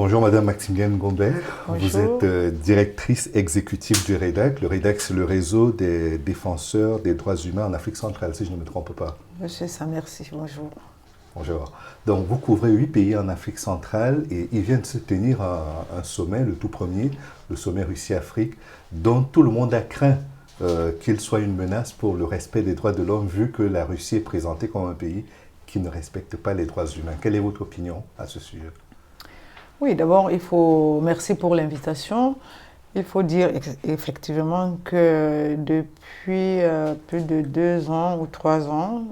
Bonjour Madame Maximilienne Gombert. Bonjour. Vous êtes directrice exécutive du REDAC. Le REDAC, c'est le réseau des défenseurs des droits humains en Afrique centrale, si je ne me trompe pas. Monsieur ça, merci. Bonjour. Bonjour. Donc vous couvrez 8 pays en Afrique centrale et il vient de se tenir un sommet, le tout premier, le sommet Russie-Afrique, dont tout le monde a craint qu'il soit une menace pour le respect des droits de l'homme, vu que la Russie est présentée comme un pays qui ne respecte pas les droits humains. Quelle est votre opinion à ce sujet ? Oui, d'abord, merci pour l'invitation. Il faut dire effectivement que depuis plus de 2 ans ou 3 ans,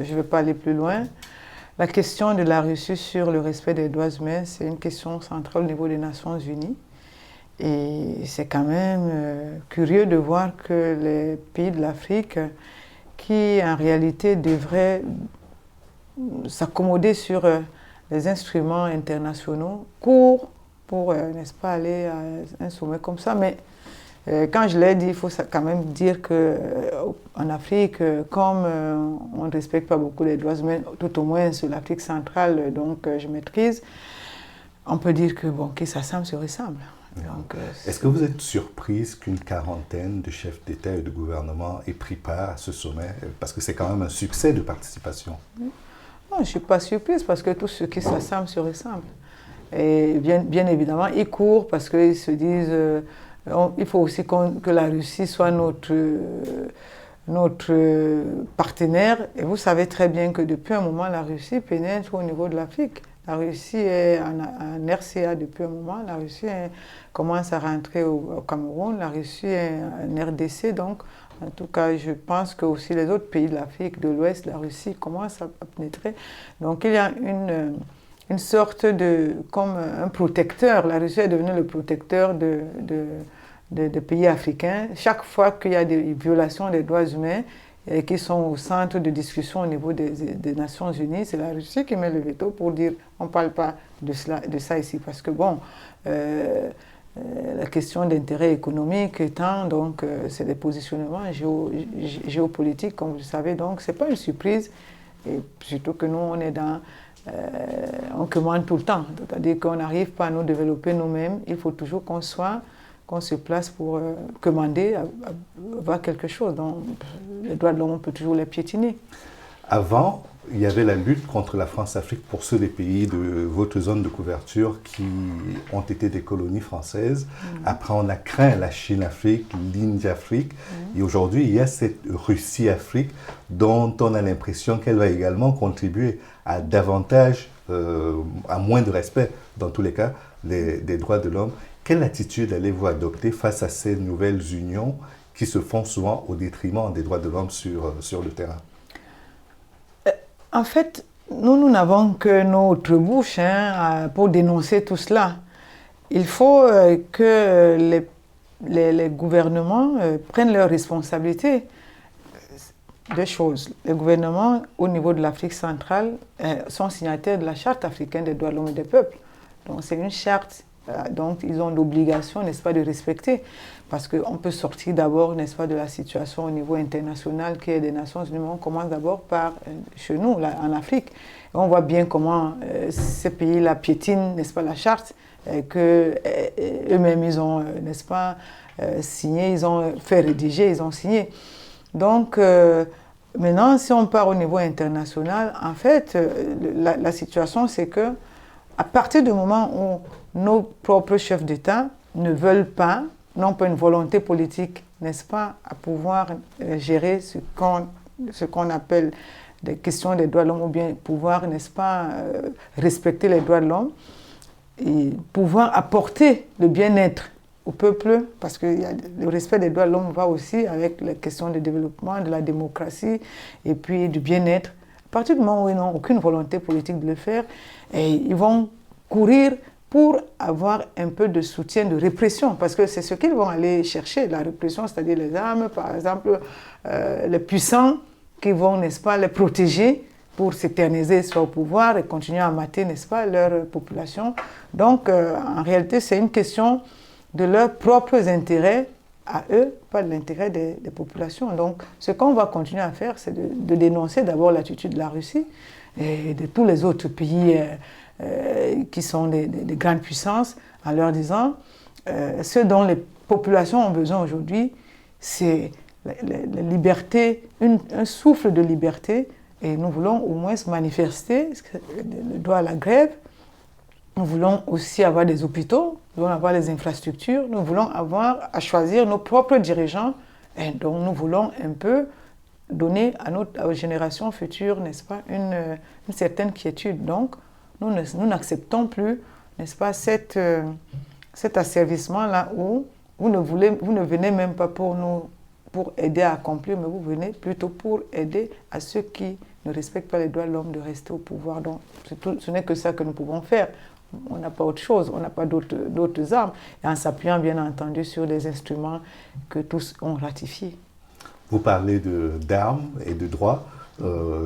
je ne vais pas aller plus loin, la question de la Russie sur le respect des droits humains, c'est une question centrale au niveau des Nations Unies. Et c'est quand même curieux de voir que les pays de l'Afrique, qui en réalité devraient s'accommoder sur les instruments internationaux, courent pour, n'est-ce pas, aller à un sommet comme ça. Mais quand je l'ai dit, il faut quand même dire qu'en Afrique, comme on ne respecte pas beaucoup les droits humains, tout au moins sur l'Afrique centrale, donc je maîtrise, on peut dire que ça semble se ressemble. Est-ce que vous êtes surprise qu'une quarantaine de chefs d'État et de gouvernement aient pris part à ce sommet? Parce que c'est quand même un succès de participation. Non, je ne suis pas surprise parce que tout ce qui s'assemble se ressemble. Et bien évidemment, ils courent parce qu'ils se disent il faut aussi que la Russie soit notre partenaire. Et vous savez très bien que depuis un moment, la Russie pénètre au niveau de l'Afrique. La Russie est en RCA depuis un moment. La Russie commence à rentrer au Cameroun. La Russie est en RDC. Donc, en tout cas, je pense que aussi les autres pays de l'Afrique de l'Ouest, la Russie commence à pénétrer. Donc, il y a une sorte comme un protecteur. La Russie est devenue le protecteur des pays africains. Chaque fois qu'il y a des violations des droits humains et qui sont au centre de discussion au niveau des Nations Unies, c'est la Russie qui met le veto pour dire on ne parle pas de ça ici. Parce que la question d'intérêt économique étant, donc, c'est des positionnements géopolitiques, comme vous le savez, donc ce n'est pas une surprise. Et surtout que nous, on est on commande tout le temps. C'est-à-dire qu'on n'arrive pas à nous développer nous-mêmes. Il faut toujours qu'on se place pour commander, avoir quelque chose. Donc, les droits de l'homme, on peut toujours les piétiner. Avant, il y avait la lutte contre la France-Afrique pour ceux des pays de votre zone de couverture qui ont été des colonies françaises. Après, on a craint la Chine-Afrique, l'Inde-Afrique. Et aujourd'hui, il y a cette Russie-Afrique dont on a l'impression qu'elle va également contribuer à davantage, à moins de respect, dans tous les cas, des droits de l'homme. Quelle attitude allez-vous adopter face à ces nouvelles unions qui se font souvent au détriment des droits de l'homme sur le terrain? En fait, nous n'avons que notre bouche pour dénoncer tout cela. Il faut que les gouvernements prennent leurs responsabilités. 2 choses. Les gouvernements, au niveau de l'Afrique centrale, sont signataires de la Charte africaine des droits de l'homme et des peuples. Donc, c'est une charte. Donc, ils ont l'obligation, n'est-ce pas, de respecter. Parce qu'on peut sortir d'abord, n'est-ce pas, de la situation au niveau international qui est des Nations Unies. On commence d'abord par chez nous, là, en Afrique. Et on voit bien comment ces pays-là piétinent, n'est-ce pas, la charte, qu'eux-mêmes, ils ont, n'est-ce pas, signé, ils ont fait rédiger, ils ont signé. Donc, maintenant, si on part au niveau international, en fait, la situation, c'est que à partir du moment où nos propres chefs d'État ne veulent pas, n'ont pas une volonté politique, n'est-ce pas, à pouvoir gérer ce qu'on appelle des questions des droits de l'homme, ou bien pouvoir, n'est-ce pas, respecter les droits de l'homme, et pouvoir apporter le bien-être au peuple, parce que le respect des droits de l'homme va aussi avec les questions de développement, de la démocratie, et puis du bien-être. À partir du moment où ils n'ont aucune volonté politique de le faire, et ils vont courir pour avoir un peu de soutien, de répression, parce que c'est ce qu'ils vont aller chercher, la répression, c'est-à-dire les armes, par exemple, les puissants qui vont, n'est-ce pas, les protéger pour s'éterniser soit au pouvoir et continuer à mater, n'est-ce pas, leur population. Donc, en réalité, c'est une question de leurs propres intérêts à eux, pas l'intérêt des populations. Donc, ce qu'on va continuer à faire, c'est de dénoncer d'abord l'attitude de la Russie et de tous les autres pays qui sont des grandes puissances, en leur disant ce dont les populations ont besoin aujourd'hui, c'est la liberté, un souffle de liberté, et nous voulons au moins manifester le droit à la grève. Nous voulons aussi avoir des hôpitaux, nous voulons avoir des infrastructures, nous voulons avoir à choisir nos propres dirigeants, et donc nous voulons un peu donner aux générations futures, n'est-ce pas, une certaine quiétude. Donc, nous n'acceptons plus, n'est-ce pas, cet asservissement-là où vous ne venez même pas pour aider à accomplir, mais vous venez plutôt pour aider à ceux qui ne respectent pas les droits de l'homme de rester au pouvoir. Donc, ce n'est que ça que nous pouvons faire. On n'a pas autre chose, on n'a pas d'autres armes, et en s'appuyant bien entendu sur des instruments que tous ont ratifiés. Vous parlez d'armes et de droits.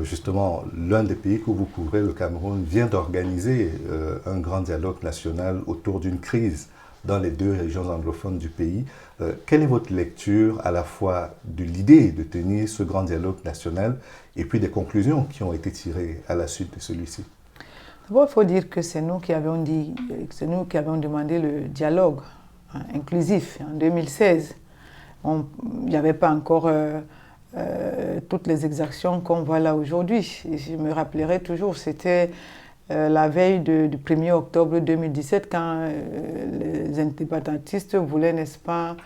Justement, l'un des pays que vous couvrez, le Cameroun, vient d'organiser un grand dialogue national autour d'une crise dans les deux régions anglophones du pays. Quelle est votre lecture à la fois de l'idée de tenir ce grand dialogue national et puis des conclusions qui ont été tirées à la suite de celui-ci? D'abord, il faut dire que c'est nous qui avions demandé le dialogue inclusif en 2016. Il n'y avait pas encore toutes les exactions qu'on voit là aujourd'hui. Je me rappellerai toujours, c'était la veille du 1er octobre 2017 quand les indépendantistes voulaient, n'est-ce pas,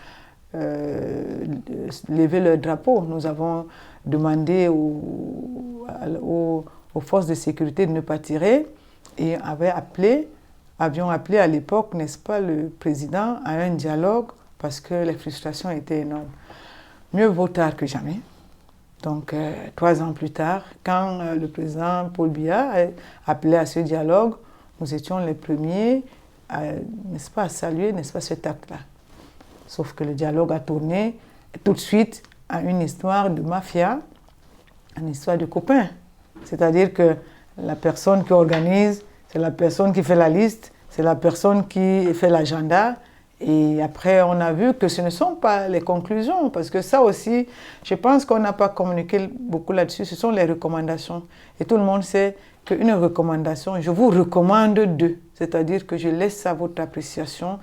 lever leur drapeau. Nous avons demandé aux forces de sécurité de ne pas tirer et avions appelé à l'époque, n'est-ce pas, le président à un dialogue parce que les frustrations étaient énormes. Mieux vaut tard que jamais. Donc, 3 ans plus tard, quand le président Paul Biya a appelé à ce dialogue, nous étions les premiers n'est-ce pas, à saluer, n'est-ce pas, cet acte-là. Sauf que le dialogue a tourné tout de suite à une histoire de mafia, une histoire de copains. C'est-à-dire que la personne qui organise, c'est la personne qui fait la liste, c'est la personne qui fait l'agenda. Et après, on a vu que ce ne sont pas les conclusions, parce que ça aussi, je pense qu'on n'a pas communiqué beaucoup là-dessus, ce sont les recommandations. Et tout le monde sait qu'une recommandation, je vous recommande 2, c'est-à-dire que je laisse à votre appréciation,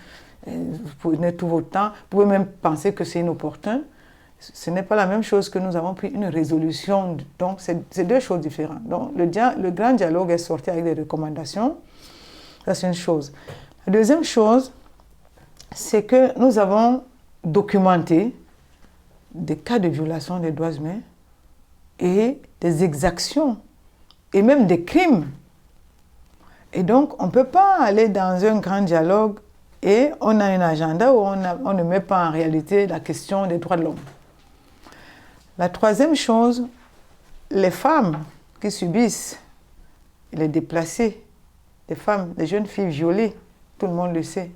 vous prenez tout votre temps, vous pouvez même penser que c'est inopportun. Ce n'est pas la même chose que nous avons pris une résolution, donc c'est 2 choses différentes. Donc le grand dialogue est sorti avec des recommandations, ça c'est une chose. La deuxième chose, c'est que nous avons documenté des cas de violation des droits humains et des exactions et même des crimes. Et donc, on ne peut pas aller dans un grand dialogue et on a un agenda où on ne met pas en réalité la question des droits de l'homme. La troisième chose, les femmes qui subissent, les déplacés, les femmes, les jeunes filles violées, tout le monde le sait.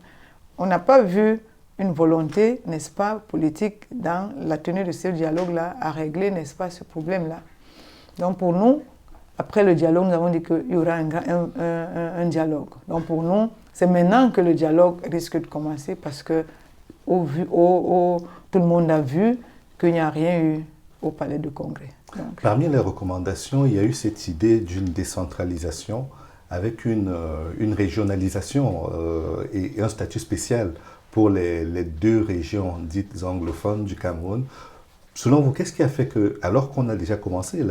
On n'a pas vu une volonté, n'est-ce pas, politique dans la tenue de ce dialogue-là à régler, n'est-ce pas, ce problème-là. Donc pour nous, après le dialogue, nous avons dit qu'il y aura un dialogue. Donc pour nous, c'est maintenant que le dialogue risque de commencer parce que tout le monde a vu qu'il n'y a rien eu au Palais du Congrès. Donc, parmi les recommandations, il y a eu cette idée d'une décentralisation avec une régionalisation et un statut spécial pour les 2 régions dites anglophones du Cameroun. Selon vous, qu'est-ce qui a fait que, alors qu'on a déjà commencé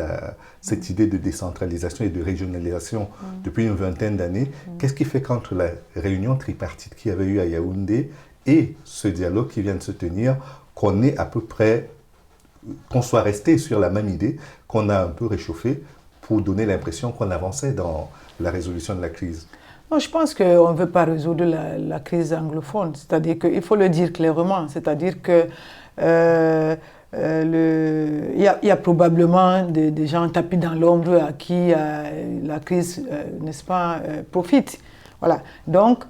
cette idée de décentralisation et de régionalisation depuis une vingtaine d'années, qu'est-ce qui fait qu'entre la réunion tripartite qu'il y avait eu à Yaoundé et ce dialogue qui vient de se tenir, qu'on est à peu près, qu'on soit resté sur la même idée, qu'on a un peu réchauffé pour donner l'impression qu'on avançait dans la résolution de la crise? Non, je pense qu'on ne veut pas résoudre la crise anglophone, c'est-à-dire qu'il faut le dire clairement, c'est-à-dire que il y a probablement des gens tapis dans l'ombre à qui la crise, n'est-ce pas, profite. Voilà. Donc,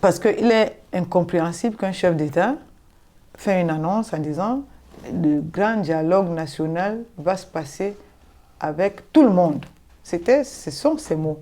parce qu'il est incompréhensible qu'un chef d'État fait une annonce en disant le grand dialogue national va se passer avec tout le monde. Ce sont ces mots.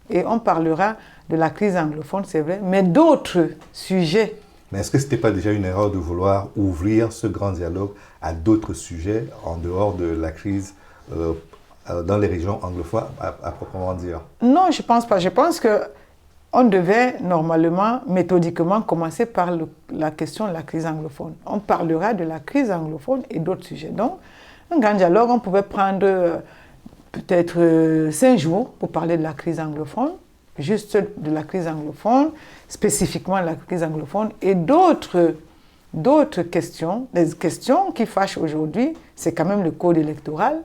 Et on parlera de la crise anglophone, c'est vrai, mais d'autres sujets Mais est-ce que ce n'était pas déjà une erreur de vouloir ouvrir ce grand dialogue à d'autres sujets en dehors de la crise dans les régions anglophones, à proprement dire? Non, je ne pense pas. Je pense qu'on devait normalement, méthodiquement, commencer par la question de la crise anglophone. On parlera de la crise anglophone et d'autres sujets. Donc, un grand dialogue, on pouvait prendre peut-être 5 jours pour parler de la crise anglophone, juste de la crise anglophone, spécifiquement de la crise anglophone, et d'autres questions. Les questions qui fâchent aujourd'hui, c'est quand même le code électoral.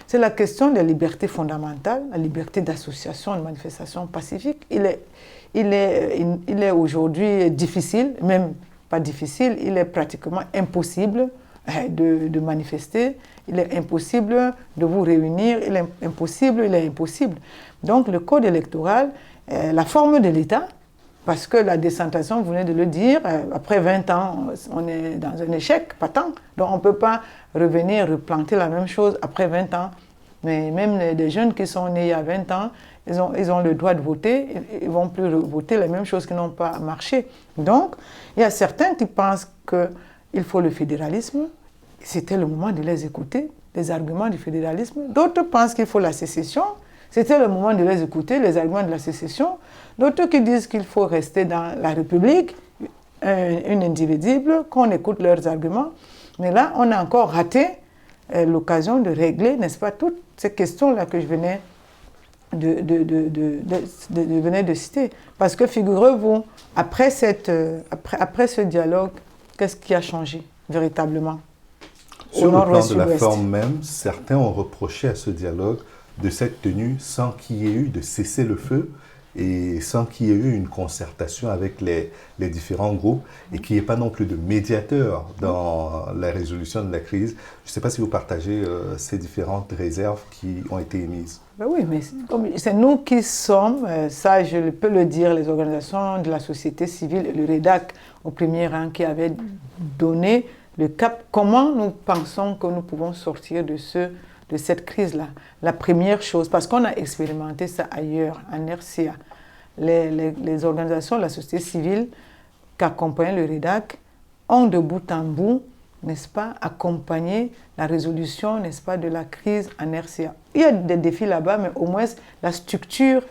C'est la question des libertés fondamentales, la liberté d'association, de manifestation pacifique. Il est aujourd'hui difficile, même pas difficile, il est pratiquement impossible de manifester, il est impossible de vous réunir, il est impossible. Donc le code électoral, la forme de l'État, parce que la décentration, vous venez de le dire, après 20 ans, on est dans un échec patent. Donc on ne peut pas revenir replanter la même chose après 20 ans. Mais même des jeunes qui sont nés il y a 20 ans, ils ont le droit de voter, ils ne vont plus voter les mêmes choses qui n'ont pas marché. Donc, il y a certains qui pensent qu'il faut le fédéralisme. C'était le moment de les écouter, les arguments du fédéralisme. D'autres pensent qu'il faut la sécession. C'était le moment de les écouter, les arguments de la sécession. D'autres qui disent qu'il faut rester dans la République, une indivisible, qu'on écoute leurs arguments. Mais là, on a encore raté l'occasion de régler, n'est-ce pas, toutes ces questions-là que je venais de citer. Parce que figurez-vous, après ce dialogue, qu'est-ce qui a changé véritablement? Sur le plan de la forme même, certains ont reproché à ce dialogue de s'être tenu sans qu'il y ait eu de cessez-le-feu et sans qu'il y ait eu une concertation avec les différents groupes et qu'il n'y ait pas non plus de médiateur dans la résolution de la crise. Je ne sais pas si vous partagez ces différentes réserves qui ont été émises. Ben oui, mais c'est nous qui sommes, ça je peux le dire, les organisations de la société civile et le REDAC au premier rang qui avaient donné le cap. Comment nous pensons que nous pouvons sortir de cette crise-là? La première chose, parce qu'on a expérimenté ça ailleurs, en RCA, les organisations de la société civile qui accompagnent le REDAC ont de bout en bout, n'est-ce pas, accompagné la résolution, n'est-ce pas, de la crise en RCA. Il y a des défis là-bas, mais au moins la structure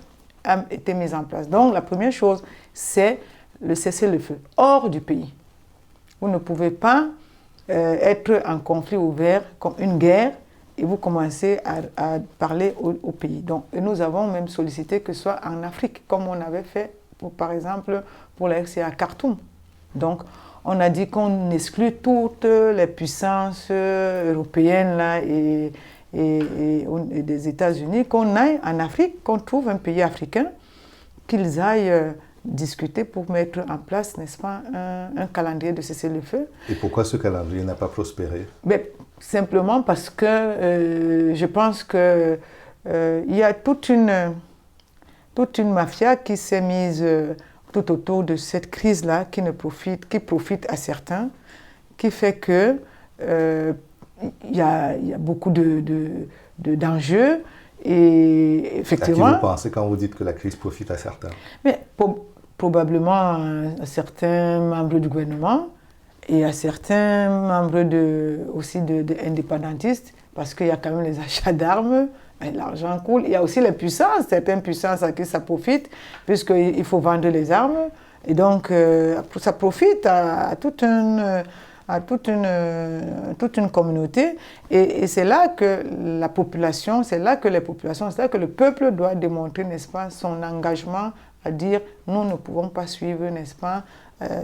a été mise en place. Donc la première chose, c'est le cessez-le-feu hors du pays. Vous ne pouvez pas être en conflit ouvert comme une guerre et vous commencez à parler au pays. Donc, et nous avons même sollicité que ce soit en Afrique, comme on avait fait, par exemple, pour la RCA à Khartoum. Donc, on a dit qu'on exclut toutes les puissances européennes là, et des États-Unis, qu'on aille en Afrique, qu'on trouve un pays africain, qu'ils aillent discuter pour mettre en place, n'est-ce pas, un calendrier de cessez-le-feu. Et pourquoi ce calendrier n'a pas prospéré? Simplement parce que je pense qu'il y a toute une mafia qui s'est mise tout autour de cette crise-là, qui profite à certains, qui fait que il y a beaucoup d'enjeux. Et effectivement, à qui vous pensez quand vous dites que la crise profite à certains? Mais probablement à certains membres du gouvernement et à certains membres aussi indépendantistes, parce qu'il y a quand même les achats d'armes, l'argent coule. Il y a aussi les puissances, certaines puissances à qui ça profite, puisqu'il faut vendre les armes. Et donc, ça profite à toute une communauté. Et c'est là que la population, c'est là que le peuple doit démontrer, n'est-ce pas, son engagement à dire nous ne pouvons pas suivre, n'est-ce pas,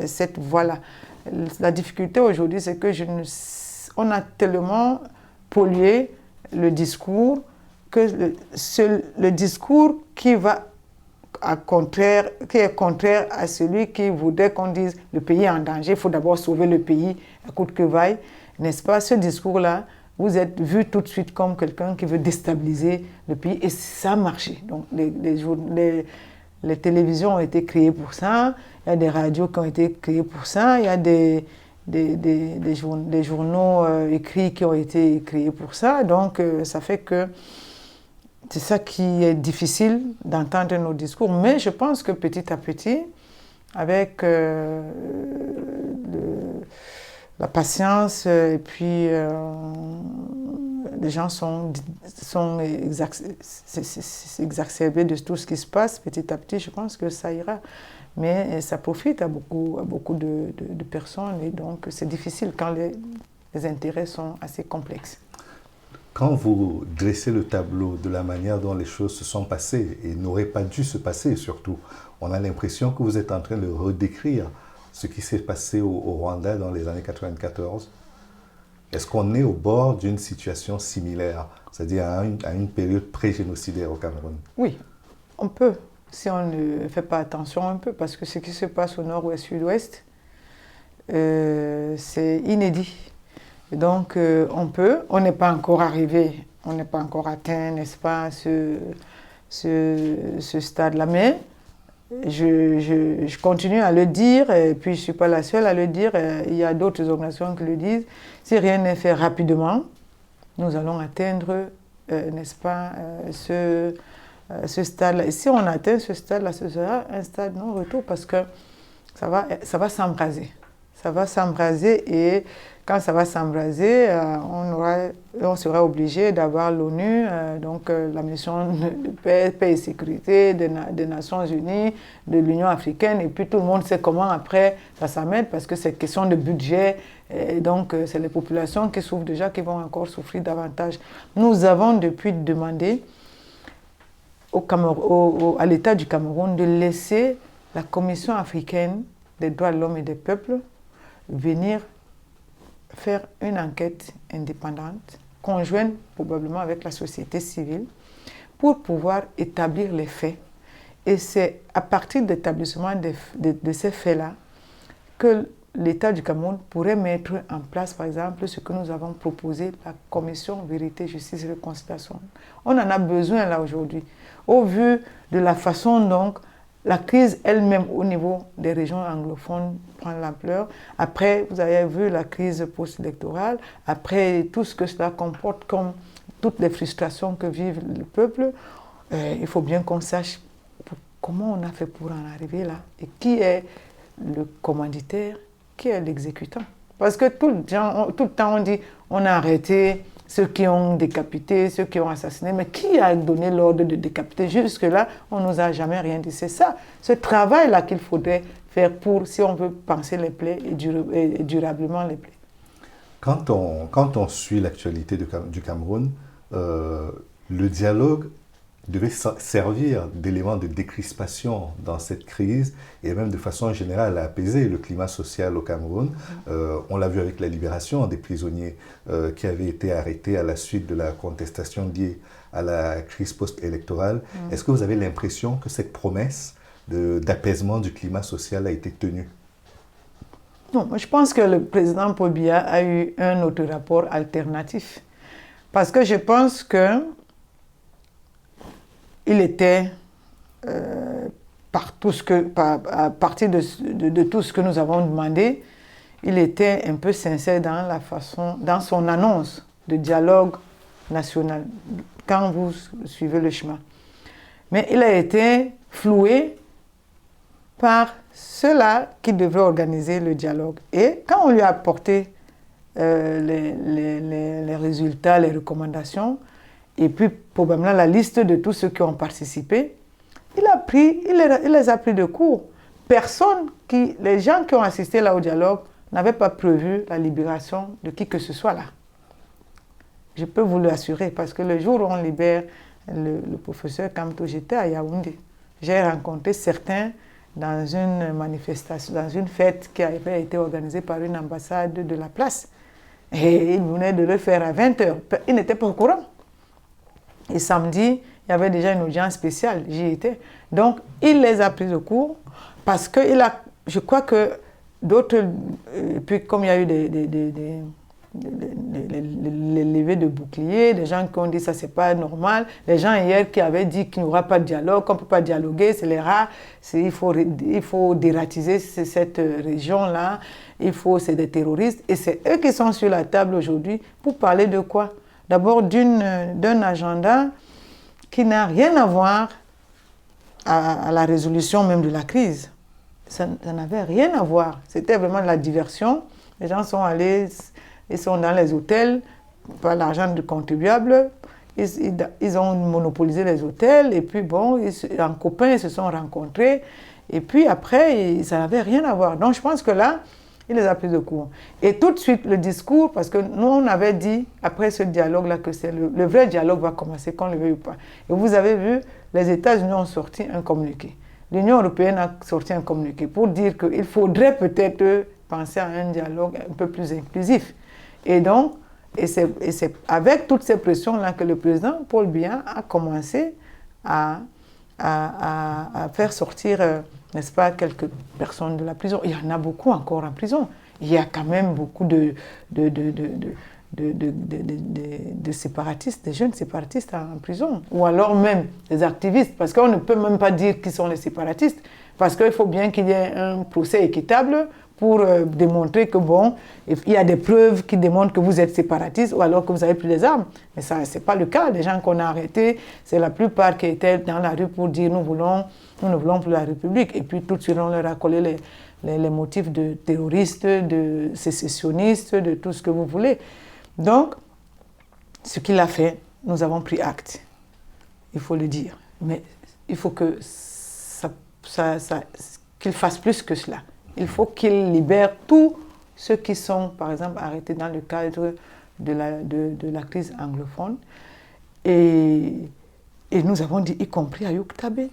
cette voie-là. La difficulté aujourd'hui, c'est que on a tellement pollué le discours que le discours qui est contraire à celui qui voudrait qu'on dise le pays est en danger, il faut d'abord sauver le pays à coûte que vaille, n'est-ce pas? Ce discours-là, vous êtes vu tout de suite comme quelqu'un qui veut déstabiliser le pays et ça a marché. Donc les télévisions ont été créées pour ça, il y a des radios qui ont été créées pour ça, il y a des journaux écrits qui ont été créés pour ça. Donc ça fait que c'est ça qui est difficile d'entendre nos discours. Mais je pense que petit à petit, avec la patience, et puis les gens sont exacerbés de tout ce qui se passe. Petit à petit, je pense que ça ira. Mais ça profite à beaucoup de personnes, et donc c'est difficile quand les intérêts sont assez complexes. Quand vous dressez le tableau de la manière dont les choses se sont passées et n'auraient pas dû se passer surtout, on a l'impression que vous êtes en train de redécrire ce qui s'est passé au Rwanda dans les années 94. Est-ce qu'on est au bord d'une situation similaire, c'est-à-dire à une période pré-génocidaire au Cameroun? Oui, on peut, si on ne fait pas attention un peu, parce que ce qui se passe au nord, ouest, sud-ouest, c'est inédit. Et donc, on n'est pas encore arrivé, on n'est pas encore atteint, n'est-ce pas, ce stade-là. Mais je continue à le dire, et puis je ne suis pas la seule à le dire, il y a d'autres organisations qui le disent. Si rien n'est fait rapidement, nous allons atteindre, n'est-ce pas, ce stade-là. Et si on atteint ce stade-là, ce sera un stade non-retour, parce que ça va s'embraser. Ça va s'embraser, et quand ça va s'embraser, on sera obligé d'avoir l'ONU, donc la mission de paix et sécurité des Nations Unies, de l'Union africaine, et puis tout le monde sait comment après ça s'amène, parce que c'est question de budget, et donc c'est les populations qui souffrent déjà qui vont encore souffrir davantage. Nous avons depuis demandé à l'État du Cameroun de laisser la Commission africaine des droits de l'homme et des peuples venir faire une enquête indépendante, conjointe probablement avec la société civile, pour pouvoir établir les faits. Et c'est à partir de l'établissement de ces faits-là que l'État du Cameroun pourrait mettre en place, par exemple, ce que nous avons proposé, la Commission Vérité, Justice et Réconciliation. On en a besoin là aujourd'hui, au vu de la façon dont la crise elle-même au niveau des régions anglophones prend l'ampleur. Après, vous avez vu la crise post-électorale, après tout ce que cela comporte comme toutes les frustrations que vive le peuple, il faut bien qu'on sache comment on a fait pour en arriver là, et qui est le commanditaire, qui est l'exécutant. Parce que tout le temps on dit on a arrêté ceux qui ont décapité, ceux qui ont assassiné, mais qui a donné l'ordre de décapiter? Jusque-là, on ne nous a jamais rien dit. C'est ça, ce travail-là qu'il faudrait faire si on veut penser les plaies et durablement les plaies. Quand on suit l'actualité du Cameroun, le dialogue devait servir d'élément de décrispation dans cette crise et même de façon générale à apaiser le climat social au Cameroun. On l'a vu avec la libération des prisonniers qui avaient été arrêtés à la suite de la contestation liée à la crise post-électorale. Est-ce que vous avez l'impression que cette promesse d'apaisement du climat social a été tenue? Non, moi je pense que le président Paul Biya a eu un autre rapport alternatif. Parce que je pense que il était, à partir de tout ce que nous avons demandé, il était un peu sincère dans son annonce de dialogue national, quand vous suivez le chemin. Mais il a été floué par ceux-là qui devraient organiser le dialogue. Et quand on lui a apporté les résultats, les recommandations, et puis probablement la liste de tous ceux qui ont participé, il les a pris de court. Les gens qui ont assisté là au dialogue n'avaient pas prévu la libération de qui que ce soit là. Je peux vous l'assurer, parce que le jour où on libère le professeur Kamto, j'étais à Yaoundé. J'ai rencontré certains dans une manifestation, dans une fête qui avait été organisée par une ambassade de la place. Et ils venaient de le faire à 20h. Ils n'étaient pas au courant. Et samedi, il y avait déjà une audience spéciale, j'y étais. Donc, il les a pris au court parce que je crois que d'autres, puis comme il y a eu les levées de boucliers, des gens qui ont dit ça c'est pas normal, les gens hier qui avaient dit qu'il n'y aura pas de dialogue, qu'on ne peut pas dialoguer, c'est les rats, il faut dératiser cette région-là, c'est des terroristes, et c'est eux qui sont sur la table aujourd'hui pour parler de quoi? D'abord d'un agenda qui n'a rien à voir à la résolution même de la crise. ça n'avait rien à voir. C'était vraiment la diversion. Les gens sont allés, ils sont dans les hôtels, par l'argent du contribuable. Ils ont monopolisé les hôtels et puis bon, en copains, ils se sont rencontrés. Et puis après, ça n'avait rien à voir. Donc je pense que là, il les a pris de court. Et tout de suite, le discours, parce que nous, on avait dit, après ce dialogue-là, que c'est le vrai dialogue va commencer, qu'on le veuille ou pas. Et vous avez vu, les États-Unis ont sorti un communiqué. L'Union européenne a sorti un communiqué pour dire qu'il faudrait peut-être penser à un dialogue un peu plus inclusif. Et donc, c'est avec toutes ces pressions-là que le président Paul Biya a commencé à faire sortir, n'est-ce pas, quelques personnes de la prison. Il y en a beaucoup encore en prison. Il y a quand même beaucoup de séparatistes, des jeunes séparatistes en prison. Ou alors même des activistes, parce qu'on ne peut même pas dire qui sont les séparatistes, parce qu'il faut bien qu'il y ait un procès équitable pour démontrer que, bon, il y a des preuves qui démontrent que vous êtes séparatiste ou alors que vous avez pris des armes. Mais ça, ce n'est pas le cas. Les gens qu'on a arrêtés, c'est la plupart qui étaient dans la rue pour dire nous ne voulons plus la République. Et puis tout de suite, on leur a collé les motifs de terroristes, de sécessionnistes, de tout ce que vous voulez. Donc, ce qu'il a fait, nous avons pris acte. Il faut le dire. Mais il faut que qu'il fasse plus que cela. Il faut qu'il libère tous ceux qui sont, par exemple, arrêtés dans le cadre de la crise anglophone. Et nous avons dit, y compris Ayoub Tabé.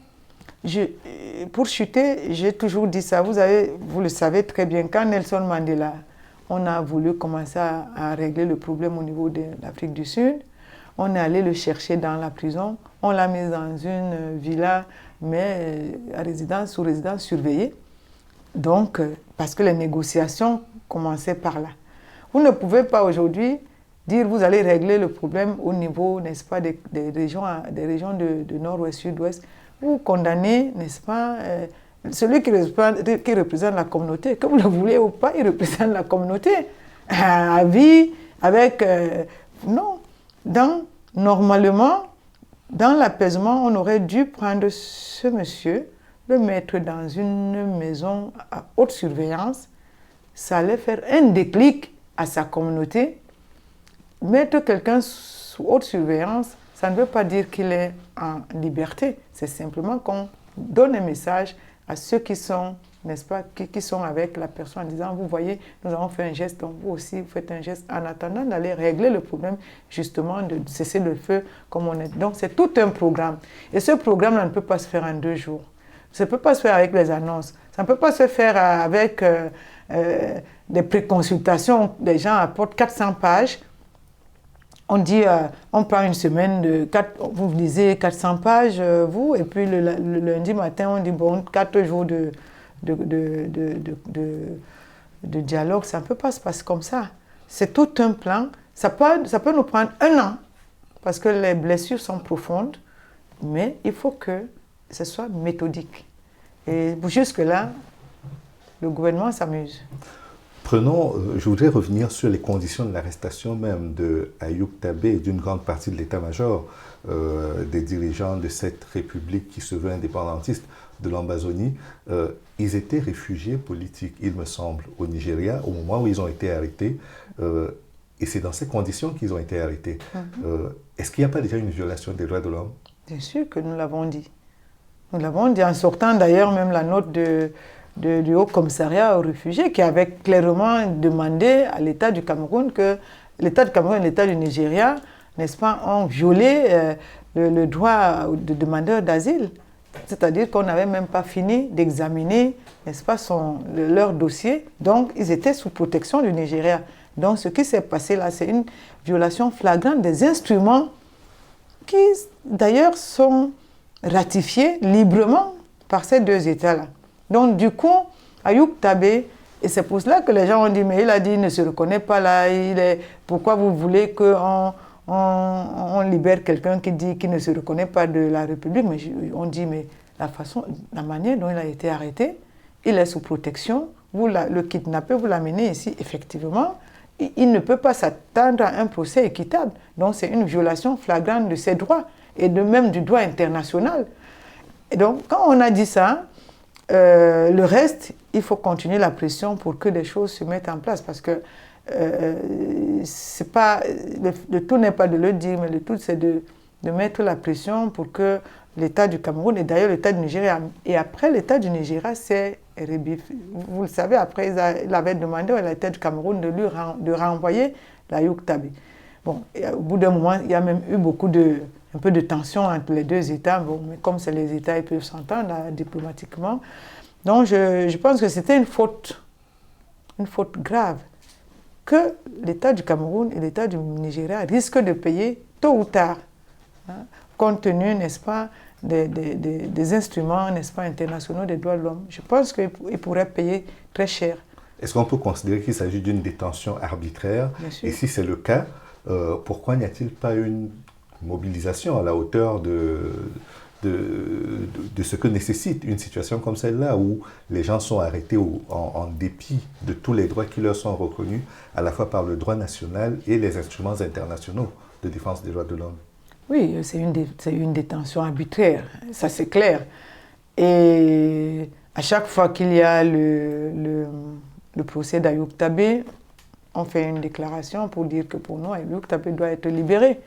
Pour chuter, j'ai toujours dit ça. Vous le savez très bien, quand Nelson Mandela, on a voulu commencer à régler le problème au niveau de l'Afrique du Sud, on est allé le chercher dans la prison, on l'a mis dans une villa, mais sous résidence surveillée. Donc, parce que les négociations commençaient par là. Vous ne pouvez pas aujourd'hui dire vous allez régler le problème au niveau, n'est-ce pas, des régions de nord-ouest, sud-ouest. Vous condamnez, n'est-ce pas, celui qui représente la communauté, que vous le voulez ou pas, il représente la communauté. À vie, avec... non. Normalement, dans l'apaisement, on aurait dû prendre ce monsieur, le mettre dans une maison à haute surveillance. Ça allait faire un déclic à sa communauté. Mettre quelqu'un sous haute surveillance, ça ne veut pas dire qu'il est en liberté. C'est simplement qu'on donne un message à ceux qui sont, n'est-ce pas, qui sont avec la personne en disant, vous voyez, nous avons fait un geste, donc vous aussi, vous faites un geste en attendant d'aller régler le problème, justement, de cesser le feu comme on est. Donc, c'est tout un programme. Et ce programme-là ne peut pas se faire en 2 jours. Ça ne peut pas se faire avec les annonces. Ça ne peut pas se faire avec des préconsultations. Les gens apportent 400 pages. On dit, on prend une semaine, vous lisez 400 pages, vous, et puis le lundi matin, on dit, bon, 4 jours de dialogue. Ça ne peut pas se passer comme ça. C'est tout un plan. Ça peut nous prendre 1 an, parce que les blessures sont profondes, mais il faut que ce soit méthodique. Et jusque-là, le gouvernement s'amuse. Je voudrais revenir sur les conditions de l'arrestation même de Ayoub Tabé et d'une grande partie de l'état-major des dirigeants de cette république qui se veut indépendantiste de l'Ambazonie. Ils étaient réfugiés politiques, il me semble, au Nigeria, au moment où ils ont été arrêtés. Et c'est dans ces conditions qu'ils ont été arrêtés. Est-ce qu'il n'y a pas déjà une violation des droits de l'homme? Bien sûr que nous l'avons dit. Nous l'avons dit en sortant d'ailleurs même la note du Haut Commissariat aux réfugiés qui avait clairement demandé à l'État du Cameroun que l'État du Cameroun et l'État du Nigeria, n'est-ce pas, ont violé le droit de demandeur d'asile. C'est-à-dire qu'on n'avait même pas fini d'examiner, n'est-ce pas, leur dossier. Donc, ils étaient sous protection du Nigeria. Donc, ce qui s'est passé là, c'est une violation flagrante des instruments qui, d'ailleurs, sont ratifiés librement par ces 2 États-là. Donc, du coup, Ayoub Tabé, et c'est pour cela que les gens ont dit, mais il a dit, il ne se reconnaît pas là, pourquoi vous voulez qu'on libère quelqu'un qui dit qu'il ne se reconnaît pas de la République? Mais on dit, mais la manière dont il a été arrêté, il est sous protection, vous le kidnappez, vous l'amenez ici, effectivement, il ne peut pas s'attendre à un procès équitable. Donc, c'est une violation flagrante de ses droits et même du droit international. Et donc, quand on a dit ça, le reste, il faut continuer la pression pour que des choses se mettent en place parce que c'est pas, le tout n'est pas de le dire, mais le tout c'est de mettre la pression pour que l'État du Cameroun et d'ailleurs l'État du Nigeria, et après l'État du Nigeria c'est vous le savez, après il avait demandé à l'État du Cameroun de renvoyer la Youk-Tabé. Bon, au bout d'un moment, il y a même eu un peu de tension entre les deux États, bon, mais comme c'est les États, ils peuvent s'entendre diplomatiquement. Donc je pense que c'était une faute grave que l'État du Cameroun et l'État du Nigeria risquent de payer tôt ou tard, hein, compte tenu, n'est-ce pas, des instruments, n'est-ce pas, internationaux des droits de l'homme. Je pense qu'ils pourraient payer très cher. Est-ce qu'on peut considérer qu'il s'agit d'une détention arbitraire? Et si c'est le cas, pourquoi n'y a-t-il pas une mobilisation à la hauteur de ce que nécessite une situation comme celle-là, où les gens sont arrêtés en dépit de tous les droits qui leur sont reconnus, à la fois par le droit national et les instruments internationaux de défense des droits de l'homme? Oui, c'est une détention arbitraire, ça c'est clair. Et à chaque fois qu'il y a le procès d'Ayoub Tabé, on fait une déclaration pour dire que pour nous, Ayoub Tabé doit être libéré.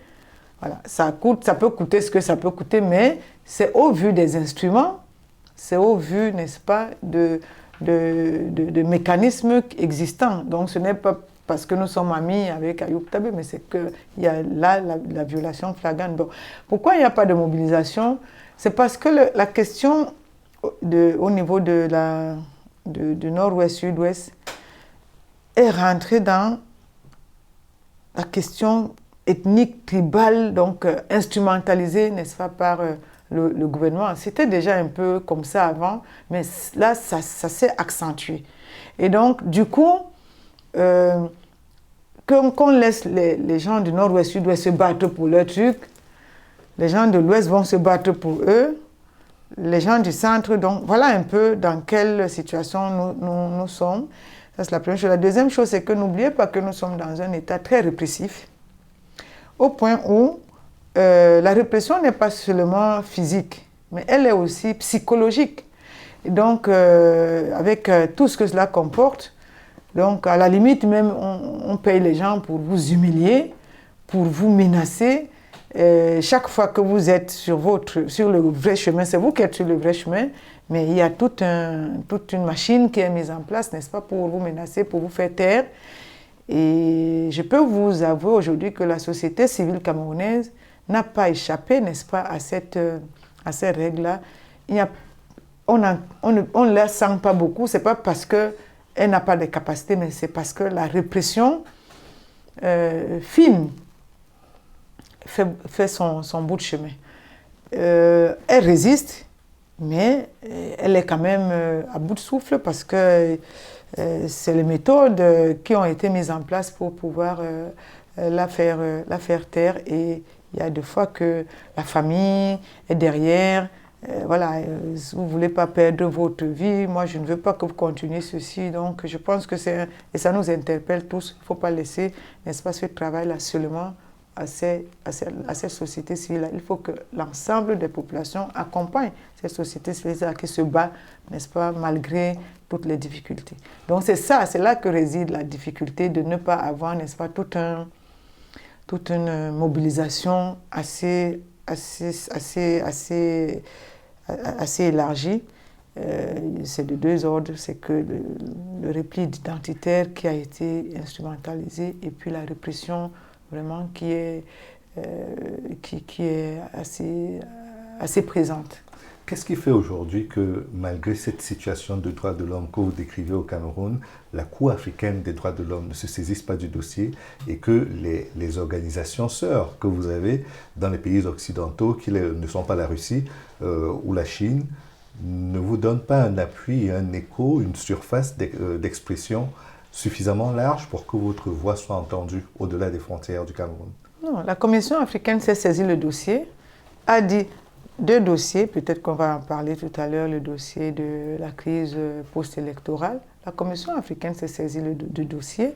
Voilà. Ça peut coûter ce que ça peut coûter, mais c'est au vu des instruments, c'est au vu, n'est-ce pas, de mécanismes existants. Donc ce n'est pas parce que nous sommes amis avec Ayoub Tabé, mais c'est qu'il y a là la violation flagrante. Bon, pourquoi il n'y a pas de mobilisation? C'est parce que la question au niveau de nord-ouest, sud-ouest est rentrée dans la question ethnique, tribale, donc instrumentalisée, n'est-ce pas, par le gouvernement. C'était déjà un peu comme ça avant, mais là, ça s'est accentué. Et donc, du coup, qu'on laisse les gens du nord-ouest, sud-ouest se battre pour leur truc, les gens de l'ouest vont se battre pour eux, les gens du centre, donc voilà un peu dans quelle situation nous sommes. Ça, c'est la première chose. La deuxième chose, c'est que n'oubliez pas que nous sommes dans un état très répressif, au point où la répression n'est pas seulement physique, mais elle est aussi psychologique. Et donc, avec tout ce que cela comporte, donc à la limite même, on paye les gens pour vous humilier, pour vous menacer. Chaque fois que vous êtes sur le vrai chemin, c'est vous qui êtes sur le vrai chemin, mais il y a toute une machine qui est mise en place, n'est-ce pas, pour vous menacer, pour vous faire taire. Et je peux vous avouer aujourd'hui que la société civile camerounaise n'a pas échappé, n'est-ce pas, à ces règles-là. On ne la sent pas beaucoup, ce n'est pas parce qu'elle n'a pas de capacité, mais c'est parce que la répression fine fait son bout de chemin. Elle résiste, mais elle est quand même à bout de souffle parce que c'est les méthodes qui ont été mises en place pour pouvoir la faire taire. Et il y a des fois que la famille est derrière. Voilà, si vous ne voulez pas perdre votre vie, moi je ne veux pas que vous continuiez ceci. Donc je pense que et ça nous interpelle tous, il ne faut pas laisser, n'est-ce pas, ce travail-là seulement à ces sociétés civiles-là. Il faut que l'ensemble des populations accompagnent ces sociétés civiles-là qui se battent, n'est-ce pas, malgré toutes les difficultés. Donc c'est là que réside la difficulté de ne pas avoir, n'est-ce pas, toute une mobilisation assez élargie. C'est de deux ordres, c'est que le repli identitaire qui a été instrumentalisé et puis la répression vraiment qui est assez présente. Qu'est-ce qui fait aujourd'hui que, malgré cette situation de droits de l'homme que vous décrivez au Cameroun, la Cour africaine des droits de l'homme ne se saisisse pas du dossier et que les organisations sœurs que vous avez dans les pays occidentaux, qui ne sont pas la Russie ou la Chine, ne vous donnent pas un appui, un écho, une surface d'expression suffisamment large pour que votre voix soit entendue au-delà des frontières du Cameroun? Non, la Commission africaine s'est saisie le dossier, a dit deux dossiers, peut-être qu'on va en parler tout à l'heure, le dossier de la crise post-électorale. La Commission africaine s'est saisie du dossier,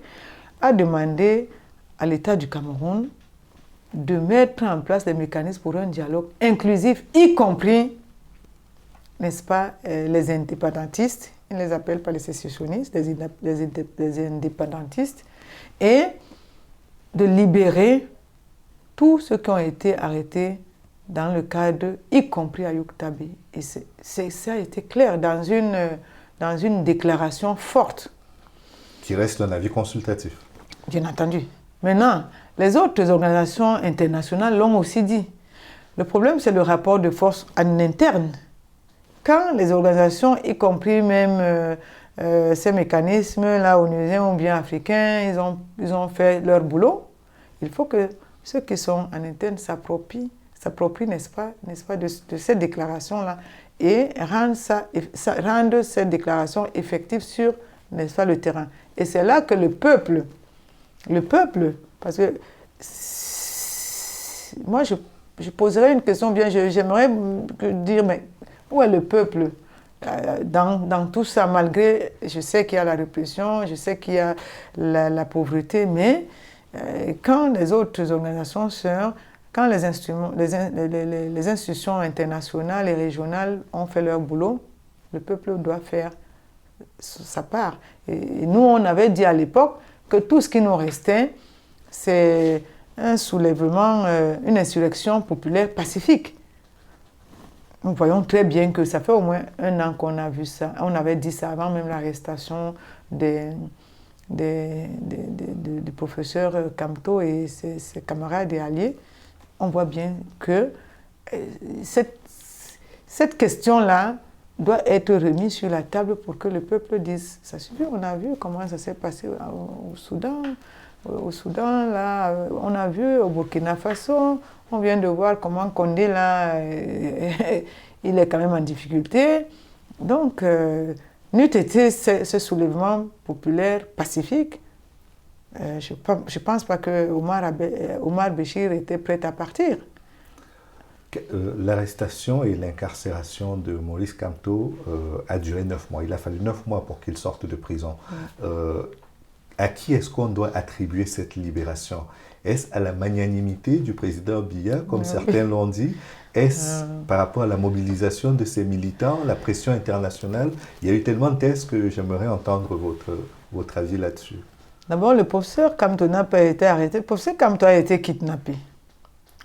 a demandé à l'État du Cameroun de mettre en place des mécanismes pour un dialogue inclusif, y compris n'est-ce pas, les indépendantistes, ils ne les appellent pas les sécessionnistes, les indépendantistes, et de libérer tous ceux qui ont été arrêtés dans le cadre, y compris Ayuk Tabi. Et ça a été clair dans une déclaration forte. Qui reste un avis consultatif. Bien entendu. Maintenant, les autres organisations internationales l'ont aussi dit. Le problème, c'est le rapport de force en interne. Quand les organisations, y compris même ces mécanismes-là, onusiens ou bien africains, ils ont fait leur boulot, il faut que ceux qui sont en interne s'approprient, n'est-ce pas, de cette déclaration-là et rendre cette déclaration effective sur, n'est-ce pas, le terrain. Et c'est là que le peuple, parce que moi je poserais une question bien, j'aimerais dire, mais où est le peuple dans tout ça, malgré, je sais qu'il y a la répression, je sais qu'il y a la pauvreté, mais quand les autres organisations sœurs, quand les institutions internationales et régionales ont fait leur boulot, le peuple doit faire sa part. Et nous, on avait dit à l'époque que tout ce qui nous restait, c'est un soulèvement, une insurrection populaire pacifique. Nous voyons très bien que ça fait au moins 1 an qu'on a vu ça. On avait dit ça avant même l'arrestation du professeur Kamto et ses camarades et alliés. On voit bien que cette question-là doit être remise sur la table pour que le peuple dise, ça suffit, on a vu comment ça s'est passé au Soudan. Au Soudan, là, on a vu au Burkina Faso, on vient de voir comment Condé, là, il est quand même en difficulté. Donc, n'eût été ce soulèvement populaire pacifique, je ne pense pas que Omar Béchir était prêt à partir. L'arrestation et l'incarcération de Maurice Kamto a duré 9 mois. Il a fallu 9 mois pour qu'il sorte de prison. À qui est-ce qu'on doit attribuer cette libération? Est-ce à la magnanimité du président Biya, comme certains l'ont dit? Est-ce par rapport à la mobilisation de ses militants, la pression internationale? Il y a eu tellement de thèses que j'aimerais entendre votre avis là-dessus. D'abord, le professeur Kamto n'a pas été arrêté. Le professeur Kamto a été kidnappé.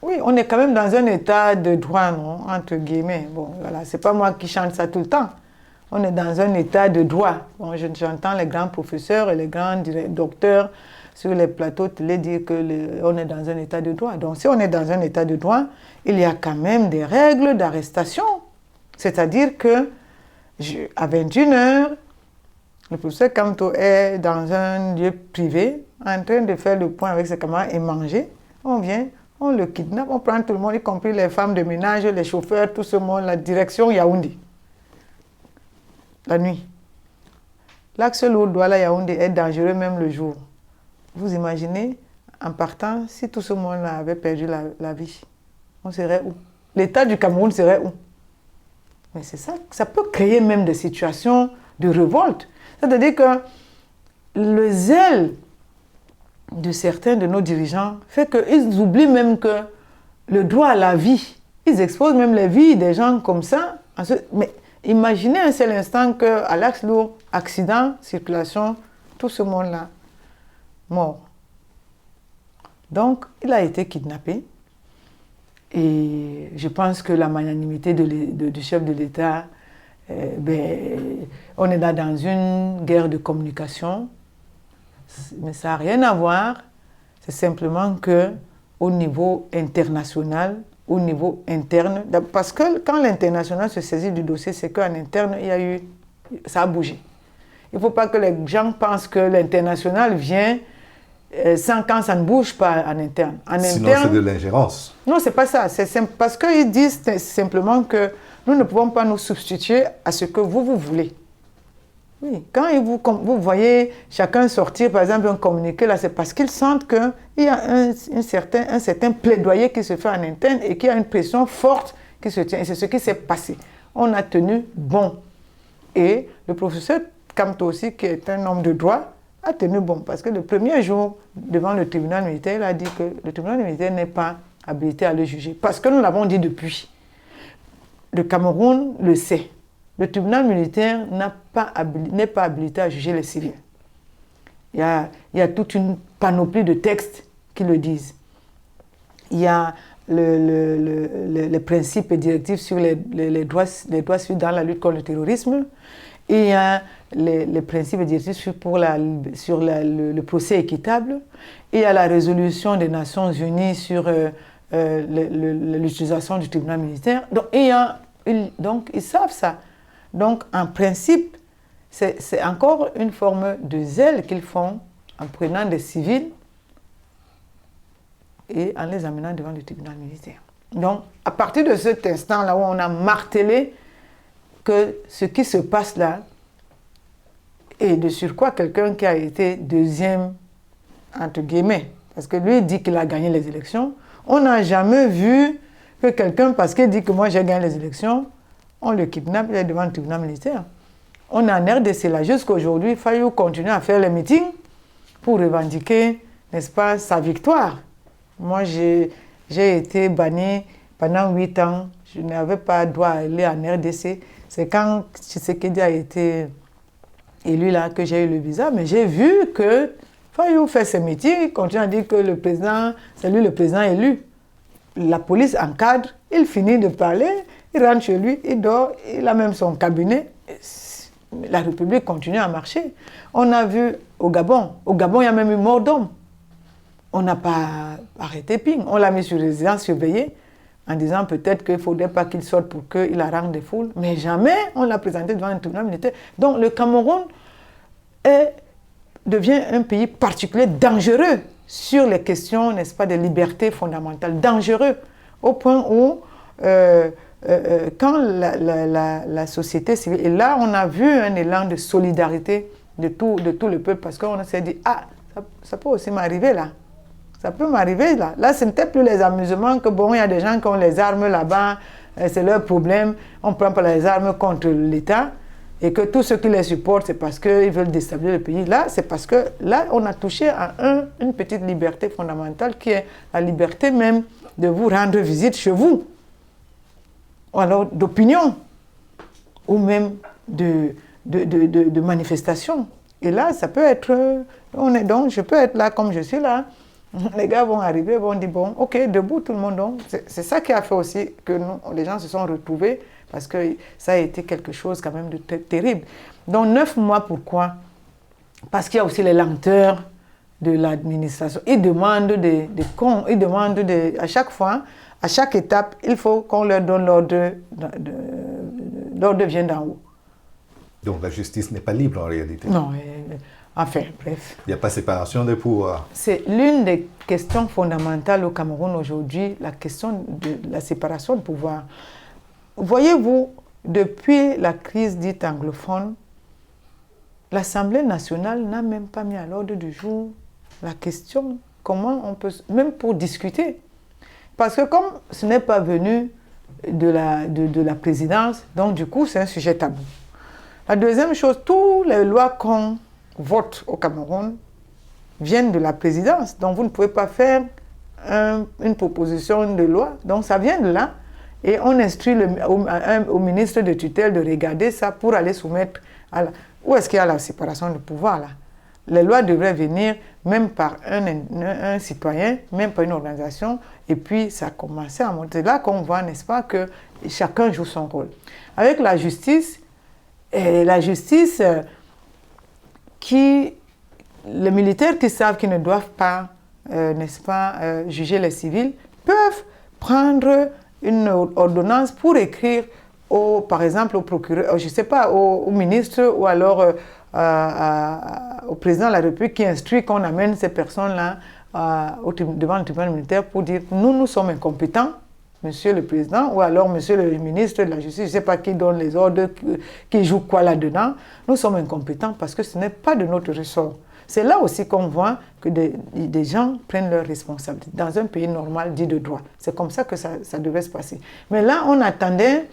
Oui, on est quand même dans un état de droit, non, entre guillemets. Bon, voilà, c'est pas moi qui chante ça tout le temps. On est dans un état de droit. Bon, j'entends les grands professeurs et les grands docteurs sur les plateaux télé dire qu'on est dans un état de droit. Donc, si on est dans un état de droit, il y a quand même des règles d'arrestation. C'est-à-dire que à 21h, le professeur Kamto est dans un lieu privé, en train de faire le point avec ses camarades et manger. On vient, on le kidnappe, on prend tout le monde, y compris les femmes de ménage, les chauffeurs, tout ce monde, la direction Yaoundé. La nuit. L'axe Lour-Douala-Yaoundé est dangereux même le jour. Vous imaginez, en partant, si tout ce monde-là avait perdu la vie, on serait où? L'État du Cameroun serait où? Mais c'est ça, ça peut créer même des situations de révolte. C'est-à-dire que le zèle de certains de nos dirigeants fait qu'ils oublient même que le droit à la vie, ils exposent même les vies des gens comme ça. Mais imaginez un seul instant qu'à l'axe lourd, accident, circulation, tout ce monde-là, mort. Donc, il a été kidnappé. Et je pense que la magnanimité du chef de l'État, on est là dans une guerre de communication. Mais ça n'a rien à voir. C'est simplement qu'au niveau international, au niveau interne, parce que quand l'international se saisit du dossier, c'est qu'en interne, ça a bougé. Il ne faut pas que les gens pensent que l'international vient quand ça ne bouge pas en interne. Sinon, c'est de l'ingérence. Non, ce n'est pas ça. C'est parce qu'ils disent simplement que nous ne pouvons pas nous substituer à ce que vous voulez. Oui, quand vous voyez chacun sortir, par exemple, un communiqué, là, c'est parce qu'ils sentent qu'il y a un certain plaidoyer qui se fait en interne et qu'il y a une pression forte qui se tient. Et c'est ce qui s'est passé. On a tenu bon. Et le professeur Kamto aussi, qui est un homme de droit, a tenu bon. Parce que le premier jour, devant le tribunal militaire, il a dit que le tribunal militaire n'est pas habilité à le juger. Parce que nous l'avons dit depuis. Le Cameroun le sait. le tribunal militaire n'est pas habilité à juger les civils. Il y a toute une panoplie de textes qui le disent. Il y a les principes et directives sur les droits civils dans la lutte contre le terrorisme. Et il y a les principes et directives sur le procès équitable. Et il y a la résolution des Nations Unies sur l'utilisation du tribunal militaire. Donc, ils savent ça. Donc, en principe, c'est encore une forme de zèle qu'ils font en prenant des civils et en les amenant devant le tribunal militaire. Donc, à partir de cet instant-là où on a martelé que ce qui se passe là, et de surcroît quelqu'un qui a été deuxième, entre guillemets, parce que lui dit qu'il a gagné les élections, on n'a jamais vu que quelqu'un, parce qu'il dit que moi j'ai gagné les élections, on le kidnappe, il est devant le tribunal militaire. On est en RDC là, jusqu'à aujourd'hui, Fayou continue à faire les meetings pour revendiquer, n'est-ce pas, sa victoire. Moi, j'ai été banni pendant 8 ans. Je n'avais pas droit à aller en RDC. C'est quand Tshisekedi a été élu là que j'ai eu le visa. Mais j'ai vu que Fayou fait ses meetings, il continue à dire que le président, c'est lui le président élu. La police encadre, il finit de parler, il rentre chez lui, il dort, il a même son cabinet. La République continue à marcher. On a vu au Gabon, il y a même eu mort d'homme. On n'a pas arrêté Ping, on l'a mis sur résidence surveillée en disant peut-être qu'il ne faudrait pas qu'il sorte pour qu'il harangue des foules, mais jamais on l'a présenté devant un tribunal militaire. Donc le Cameroun devient un pays particulier dangereux sur les questions, n'est-ce pas, de liberté fondamentale, dangereux au point où quand la société civile, et là on a vu un élan de solidarité de tout le peuple parce qu'on s'est dit, ah, ça peut aussi m'arriver là. Ça peut m'arriver là. Là, ce n'était plus les amusements que bon, il y a des gens qui ont les armes là-bas, c'est leur problème. On ne prend pas les armes contre l'État et que tous ceux qui les supportent, c'est parce qu'ils veulent déstabiliser le pays. Là, c'est parce que là, on a touché à une petite liberté fondamentale qui est la liberté même de vous rendre visite chez vous. Ou alors d'opinion, ou même de manifestation. Et là, ça peut être... donc, je peux être là comme je suis là. Les gars vont arriver, vont dire, bon, ok, debout tout le monde. Donc, c'est ça qui a fait aussi que les gens se sont retrouvés, parce que ça a été quelque chose quand même de terrible. Donc, 9 mois, pourquoi? Parce qu'il y a aussi les lenteurs de l'administration. Ils demandent à chaque fois, à chaque étape, il faut qu'on leur donne l'ordre, l'ordre vient d'en haut. Donc la justice n'est pas libre en réalité. Non, enfin, bref. Il n'y a pas séparation des pouvoirs. C'est l'une des questions fondamentales au Cameroun aujourd'hui, la question de la séparation de pouvoir. Voyez-vous, depuis la crise dite anglophone, l'Assemblée nationale n'a même pas mis à l'ordre du jour la question comment on peut, même pour discuter. Parce que comme ce n'est pas venu de la présidence, donc du coup c'est un sujet tabou. La deuxième chose, toutes les lois qu'on vote au Cameroun viennent de la présidence. Donc vous ne pouvez pas faire une proposition de loi. Donc ça vient de là. Et on instruit au ministre de tutelle de regarder ça pour aller soumettre à la... Où est-ce qu'il y a la séparation de pouvoir là? Les lois devraient venir même par un citoyen, même par une organisation, et puis ça a commencé à monter. C'est là qu'on voit, n'est-ce pas, que chacun joue son rôle. Avec la justice, les militaires qui savent qu'ils ne doivent pas, n'est-ce pas, juger les civils, peuvent prendre une ordonnance pour écrire, par exemple, au procureur, je ne sais pas, au ministre ou alors au président de la République qui instruit qu'on amène ces personnes-là devant le tribunal militaire pour dire nous sommes incompétents, monsieur le président, ou alors monsieur le ministre de la Justice, je ne sais pas qui donne les ordres, qui joue quoi là-dedans, nous sommes incompétents parce que ce n'est pas de notre ressort. C'est là aussi qu'on voit que des gens prennent leurs responsabilités dans un pays normal dit de droit. C'est comme ça que ça devait se passer. Mais là, on attendait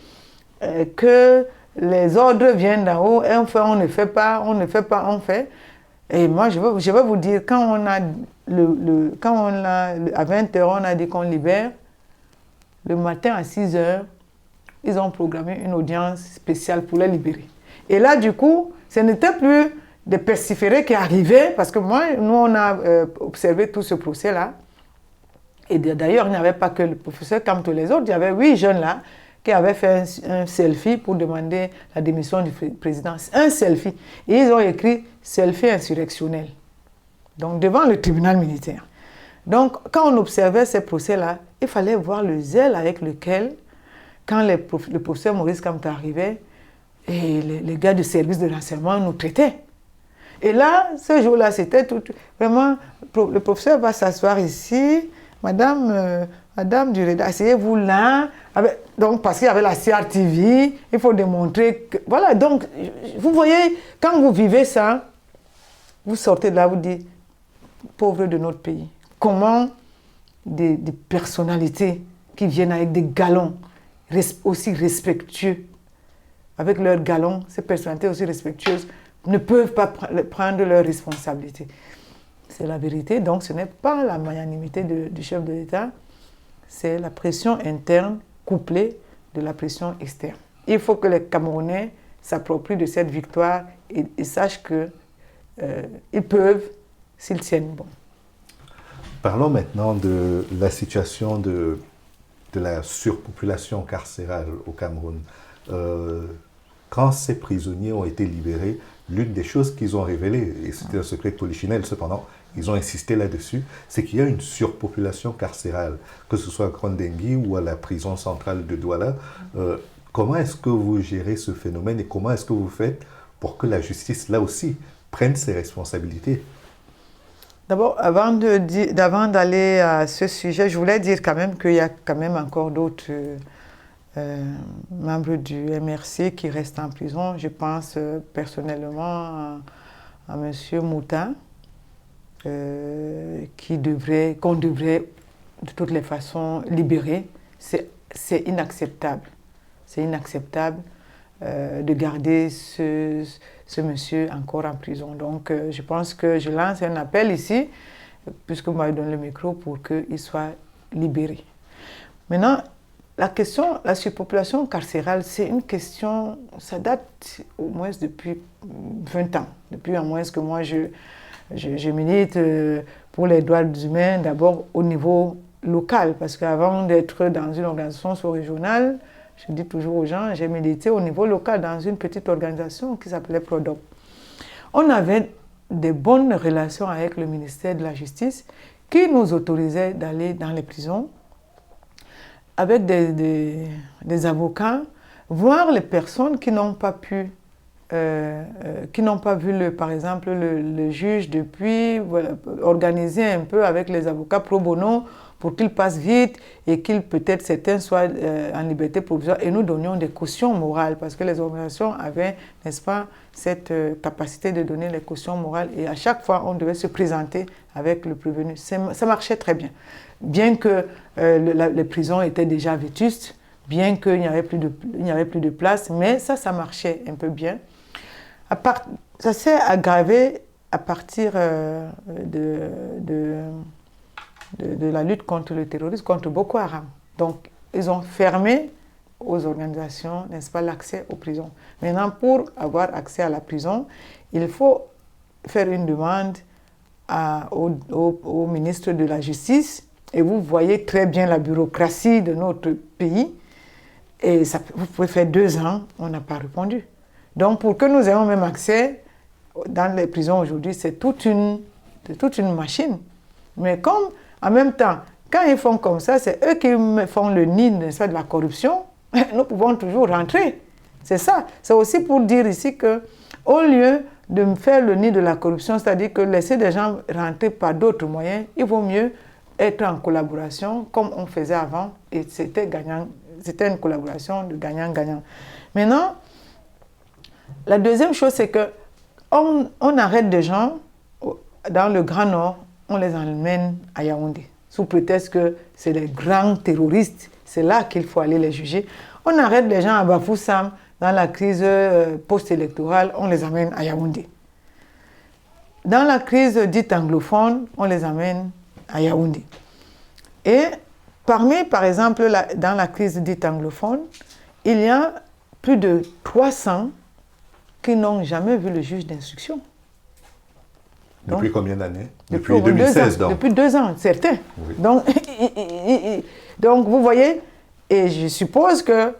que les ordres viennent d'en haut, et on fait, on ne fait pas, on ne fait pas, on fait. Et moi, je vais vous dire, quand on a, à 20h, on a dit qu'on libère, le matin à 6h, ils ont programmé une audience spéciale pour les libérer. Et là, du coup, ce n'était plus des pestiférés qui arrivaient, parce que nous, on a observé tout ce procès-là. Et d'ailleurs, il n'y avait pas que le professeur comme tous les autres, il y avait 8 jeunes là qui avaient fait un selfie pour demander la démission du président. Un selfie. Et ils ont écrit « selfie insurrectionnel ». Donc, devant le tribunal militaire. Donc, quand on observait ces procès-là, il fallait voir le zèle avec lequel, quand le professeur Maurice Kamto arrivait, et les gars du service de renseignement nous traitaient. Et là, ce jour-là, c'était tout... Vraiment, le professeur va s'asseoir ici, Madame Dureda, asseyez-vous là. Donc, parce qu'il y avait la CRTV, il faut démontrer que... Voilà, donc, vous voyez, quand vous vivez ça, vous sortez de là, vous dites, pauvres de notre pays, comment des personnalités qui viennent avec des galons aussi respectueux, avec leurs galons, ces personnalités aussi respectueuses, ne peuvent pas prendre leurs responsabilités. C'est la vérité, donc ce n'est pas la magnanimité du chef de l'État, c'est la pression interne couplée de la pression externe. Il faut que les Camerounais s'approprient de cette victoire et sachent qu'ils peuvent s'ils tiennent bon. Parlons maintenant de la situation de la surpopulation carcérale au Cameroun. Quand ces prisonniers ont été libérés, l'une des choses qu'ils ont révélées, et c'était un secret de polichinelle cependant, ils ont insisté là-dessus, c'est qu'il y a une surpopulation carcérale, que ce soit à Grandengui ou à la prison centrale de Douala. Comment est-ce que vous gérez ce phénomène et comment est-ce que vous faites pour que la justice, là aussi, prenne ses responsabilités? D'abord, avant d'aller à ce sujet, je voulais dire quand même qu'il y a quand même encore d'autres membres du MRC qui restent en prison. Je pense personnellement à M. Moutin, qu'on devrait de toutes les façons libérer. C'est inacceptable. C'est inacceptable de garder ce monsieur encore en prison. Donc, je pense que je lance un appel ici, puisque vous m'avez donné le micro, pour qu'il soit libéré. Maintenant, la surpopulation carcérale, c'est une question, ça date au moins depuis 20 ans. Depuis au moins que moi, je milite pour les droits humains, d'abord au niveau local, parce qu'avant d'être dans une organisation sous-régionale, je dis toujours aux gens, j'ai milité au niveau local dans une petite organisation qui s'appelait Prodop. On avait de bonnes relations avec le ministère de la Justice qui nous autorisait d'aller dans les prisons avec des avocats, voir les personnes qui n'ont pas pu, qui n'ont pas vu, par exemple, le juge depuis, voilà, organiser un peu avec les avocats pro bono pour qu'ils passent vite et qu'ils, peut-être certains, soient en liberté provisoire. Et nous donnions des cautions morales parce que les organisations avaient, n'est-ce pas, cette capacité de donner les cautions morales. Et à chaque fois, on devait se présenter avec le prévenu. Ça marchait très bien. Bien que les prisons étaient déjà vétustes, bien qu'il n'y avait plus de place, mais ça marchait un peu bien. Ça s'est aggravé à partir de la lutte contre le terrorisme, contre Boko Haram. Donc, ils ont fermé aux organisations, n'est-ce pas, l'accès aux prisons. Maintenant, pour avoir accès à la prison, il faut faire une demande au ministre de la Justice. Et vous voyez très bien la bureaucratie de notre pays. Et vous pouvez faire 2 ans, on n'a pas répondu. Donc, pour que nous ayons même accès dans les prisons aujourd'hui, c'est toute une machine. Mais comme, en même temps, quand ils font comme ça, c'est eux qui font le nid, n'est-ce pas, de la corruption, nous pouvons toujours rentrer. C'est ça. C'est aussi pour dire ici qu'au lieu de faire le nid de la corruption, c'est-à-dire que laisser des gens rentrer par d'autres moyens, il vaut mieux être en collaboration comme on faisait avant et c'était gagnant. C'était une collaboration de gagnant-gagnant. Maintenant, la deuxième chose, c'est qu'on arrête des gens dans le Grand Nord, on les emmène à Yaoundé, sous prétexte que c'est des grands terroristes, c'est là qu'il faut aller les juger. On arrête les gens à Bafoussam, dans la crise post-électorale, on les amène à Yaoundé. Dans la crise dite anglophone, on les amène à Yaoundé. Et parmi, par exemple, dans la crise dite anglophone, il y a plus de 300 qui n'ont jamais vu le juge d'instruction. Depuis combien d'années? Depuis 2016, donc. Depuis 2 ans, certains. Oui. Donc, vous voyez, et je suppose que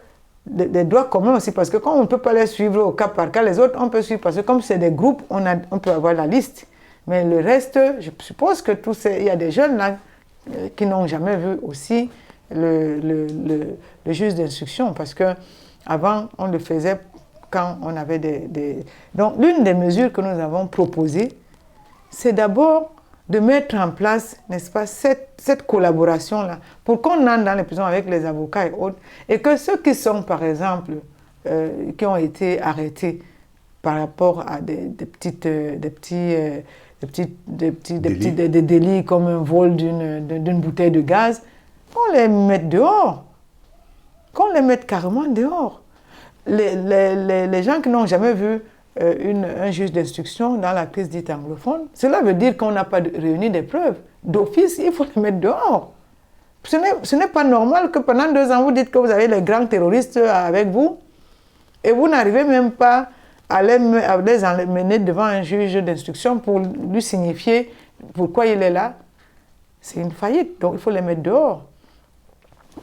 des droits communs aussi, parce que quand on ne peut pas les suivre au cas par cas, les autres, on peut suivre, parce que comme c'est des groupes, on peut avoir la liste. Mais le reste, je suppose que il y a des jeunes là qui n'ont jamais vu aussi le juge d'instruction, parce que avant on le faisait quand on avait des... Donc, l'une des mesures que nous avons proposées, c'est d'abord de mettre en place, n'est-ce pas, cette collaboration-là, pour qu'on entre dans les prisons avec les avocats et autres, et que ceux qui sont, par exemple, qui ont été arrêtés par rapport à des délits comme un vol d'une bouteille de gaz, qu'on les mette dehors, qu'on les mette carrément dehors. Les gens qui n'ont jamais vu un juge d'instruction dans la crise dite anglophone, cela veut dire qu'on n'a pas réuni des preuves. D'office, il faut les mettre dehors. Ce n'est pas normal que pendant 2 ans, vous dites que vous avez les grands terroristes avec vous et vous n'arrivez même pas à les emmener devant un juge d'instruction pour lui signifier pourquoi il est là. C'est une faillite, donc il faut les mettre dehors.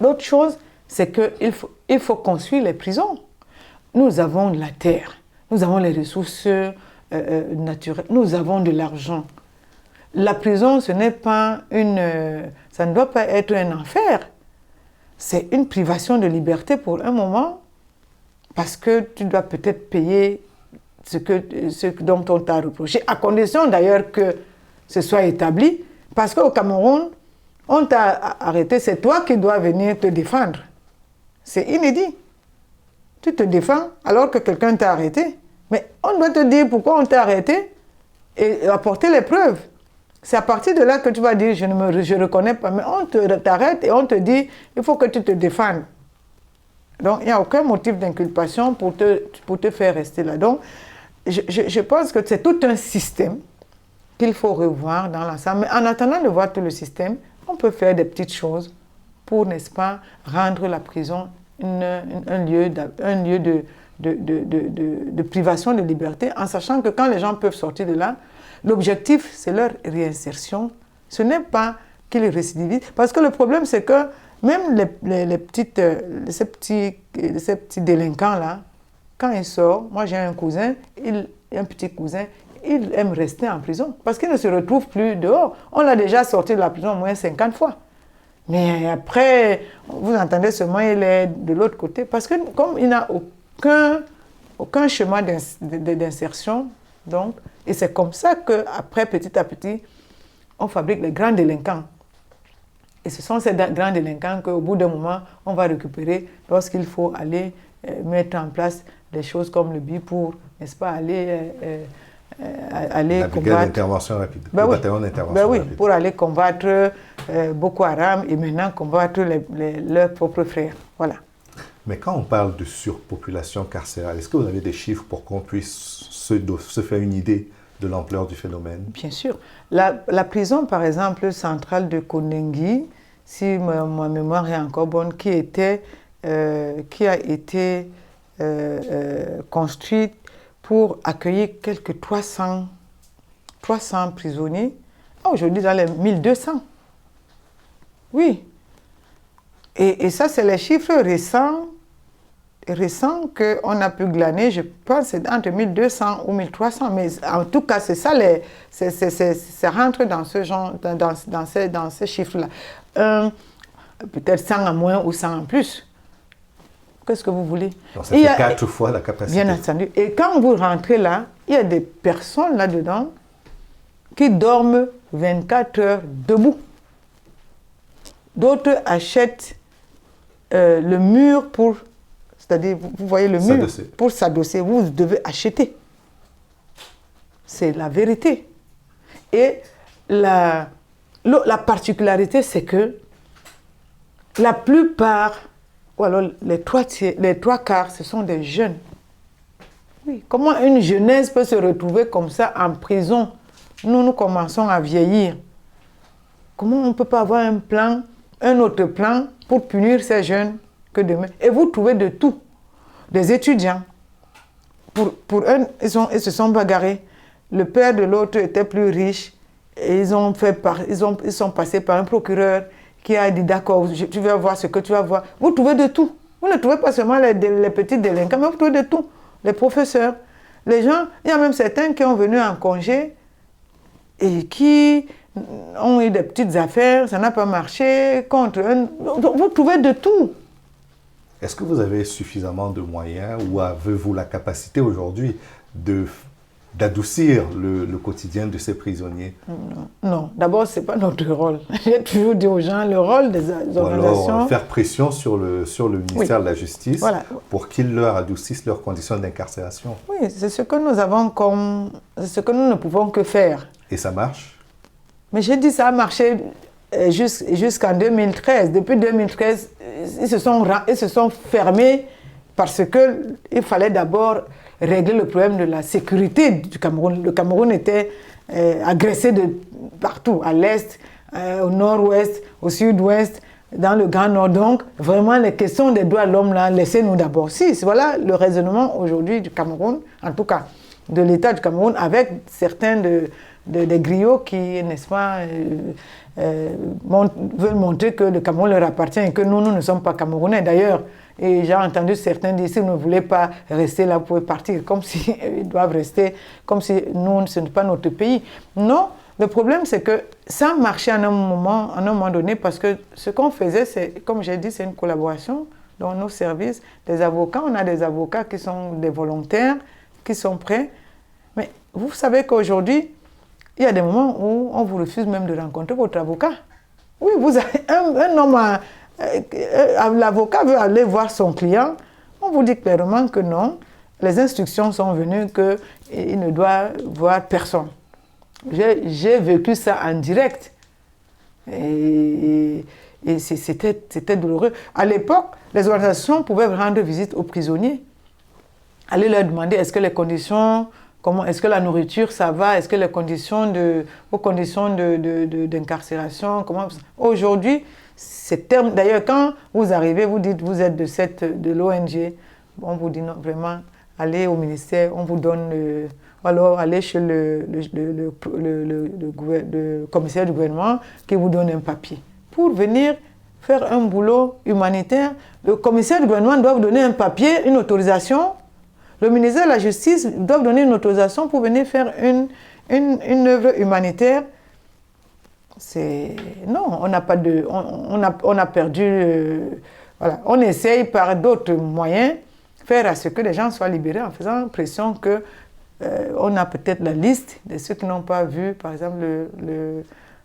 L'autre chose, c'est qu'il faut construire les prisons. Nous avons de la terre, nous avons les ressources naturelles, nous avons de l'argent. La prison, ça ne doit pas être un enfer. C'est une privation de liberté pour un moment, parce que tu dois peut-être payer ce dont on t'a reproché, à condition d'ailleurs que ce soit établi, parce qu'au Cameroun, on t'a arrêté, c'est toi qui dois venir te défendre. C'est inédit. Tu te défends alors que quelqu'un t'a arrêté. Mais on doit te dire pourquoi on t'a arrêté et apporter les preuves. C'est à partir de là que tu vas dire je ne reconnais pas. Mais on t'arrête et on te dit il faut que tu te défendes. Donc il n'y a aucun motif d'inculpation pour te faire rester là. Donc je pense que c'est tout un système qu'il faut revoir dans l'ensemble. Mais en attendant de voir tout le système, on peut faire des petites choses pour, n'est-ce pas, rendre la prison un lieu de privation de liberté, en sachant que quand les gens peuvent sortir de là, l'objectif, c'est leur réinsertion. Ce n'est pas qu'ils récidivisent. Parce que le problème, c'est que même ces petits délinquants-là, quand ils sortent, moi j'ai un cousin, un petit cousin, il aime rester en prison parce qu'il ne se retrouve plus dehors. On l'a déjà sorti de la prison au moins 50 fois. Mais après, vous entendez seulement, il est de l'autre côté. Parce que comme il n'a aucun chemin d'insertion, donc, et c'est comme ça qu'après, petit à petit, on fabrique les grands délinquants. Et ce sont ces grands délinquants qu'au bout d'un moment, on va récupérer lorsqu'il faut aller mettre en place des choses comme le BI pour, n'est-ce pas, aller la brigade d'intervention rapide, le bataillon d'intervention rapide. Pour aller combattre Boko Haram et maintenant combattre leurs propres frères. Voilà. Mais quand on parle de surpopulation carcérale, est-ce que vous avez des chiffres pour qu'on puisse se faire une idée de l'ampleur du phénomène? Bien sûr. La prison, par exemple, centrale de Konengi, si ma mémoire est encore bonne, qui a été construite pour accueillir quelques 300 prisonniers. Aujourd'hui, dans les 1200. Oui. Et ça, c'est les chiffres récents qu'on a pu glaner. Je pense que c'est entre 1200 ou 1300. Mais en tout cas, c'est ça, ça rentre dans ce genre, dans ces chiffres-là. Peut-être 100 en moins ou 100 en plus. Qu'est-ce que vous voulez? Donc ça fait 4 fois la capacité. Bien entendu. Et quand vous rentrez là, il y a des personnes là-dedans qui dorment 24 heures debout. D'autres achètent le mur pour... C'est-à-dire, vous voyez le mur, pour s'adosser, vous devez acheter. C'est la vérité. Et la particularité, c'est que la plupart... ou alors les 3/4, ce sont des jeunes. Oui. Comment une jeunesse peut se retrouver comme ça en prison? Nous commençons à vieillir. Comment on ne peut pas avoir un autre plan pour punir ces jeunes que demain? Et vous trouvez de tout. des étudiants. Pour eux, ils se sont bagarrés. Le père de l'autre était plus riche et ils sont passés par un procureur qui a dit d'accord, tu vas voir ce que tu vas voir. Vous trouvez de tout. Vous ne trouvez pas seulement les petits délinquants, mais vous trouvez de tout. Les professeurs, les gens, il y a même certains qui ont venu en congé et qui ont eu des petites affaires, ça n'a pas marché, contre eux. Vous trouvez de tout. Est-ce que vous avez suffisamment de moyens ou avez-vous la capacité aujourd'hui d'adoucir le quotidien de ces prisonniers? Non. D'abord, ce n'est pas notre rôle. J'ai toujours dit aux gens, le rôle des organisations... Alors, faire pression sur le ministère de la Justice pour qu'il leur adoucisse leurs conditions d'incarcération. Oui, c'est ce que nous avons c'est ce que nous ne pouvons que faire. Et ça marche? Mais j'ai dit ça a marché jusqu'en 2013. Depuis 2013, ils se sont fermés parce qu'il fallait d'abord régler le problème de la sécurité du Cameroun. Le Cameroun était agressé de partout, à l'est, au nord-ouest, au sud-ouest, dans le Grand Nord. Donc, vraiment, les questions des droits de l'homme, là, laissez-nous d'abord. Voilà le raisonnement aujourd'hui du Cameroun, en tout cas de l'État du Cameroun, avec certains des griots qui, n'est-ce pas, veulent montrer que le Cameroun leur appartient et que nous ne sommes pas Camerounais. D'ailleurs, et j'ai entendu certains dire, si vous ne voulez pas rester là, vous pouvez partir, comme s'ils doivent rester, comme si nous, ce n'est pas notre pays. Non, le problème, c'est que ça marchait à un moment donné, parce que ce qu'on faisait, c'est, comme j'ai dit, c'est une collaboration dans nos services. Les avocats, on a des avocats qui sont des volontaires, qui sont prêts. Mais vous savez qu'aujourd'hui, il y a des moments où on vous refuse même de rencontrer votre avocat. Oui, vous avez un homme, l'avocat veut aller voir son client, on vous dit clairement que non. Les instructions sont venues qu'il ne doit voir personne. J'ai vécu ça en direct. Et c'était douloureux. À l'époque, les organisations pouvaient rendre visite aux prisonniers. Aller leur demander est-ce que les conditions... Est-ce que la nourriture, ça va? Est-ce que les conditions d'incarcération, comment... Aujourd'hui, d'ailleurs, quand vous arrivez, vous dites vous êtes de l'ONG, on vous dit non, vraiment, allez au ministère, on vous donne... alors, allez chez le commissaire du gouvernement qui vous donne un papier. Pour venir faire un boulot humanitaire, le commissaire du gouvernement doit vous donner un papier, une autorisation. Le ministère de la Justice doit donner une autorisation pour venir faire une œuvre humanitaire. Non, on n'a pas on a perdu... voilà. On essaye par d'autres moyens faire à ce que les gens soient libérés en faisant pression que on a peut-être la liste de ceux qui n'ont pas vu, par exemple,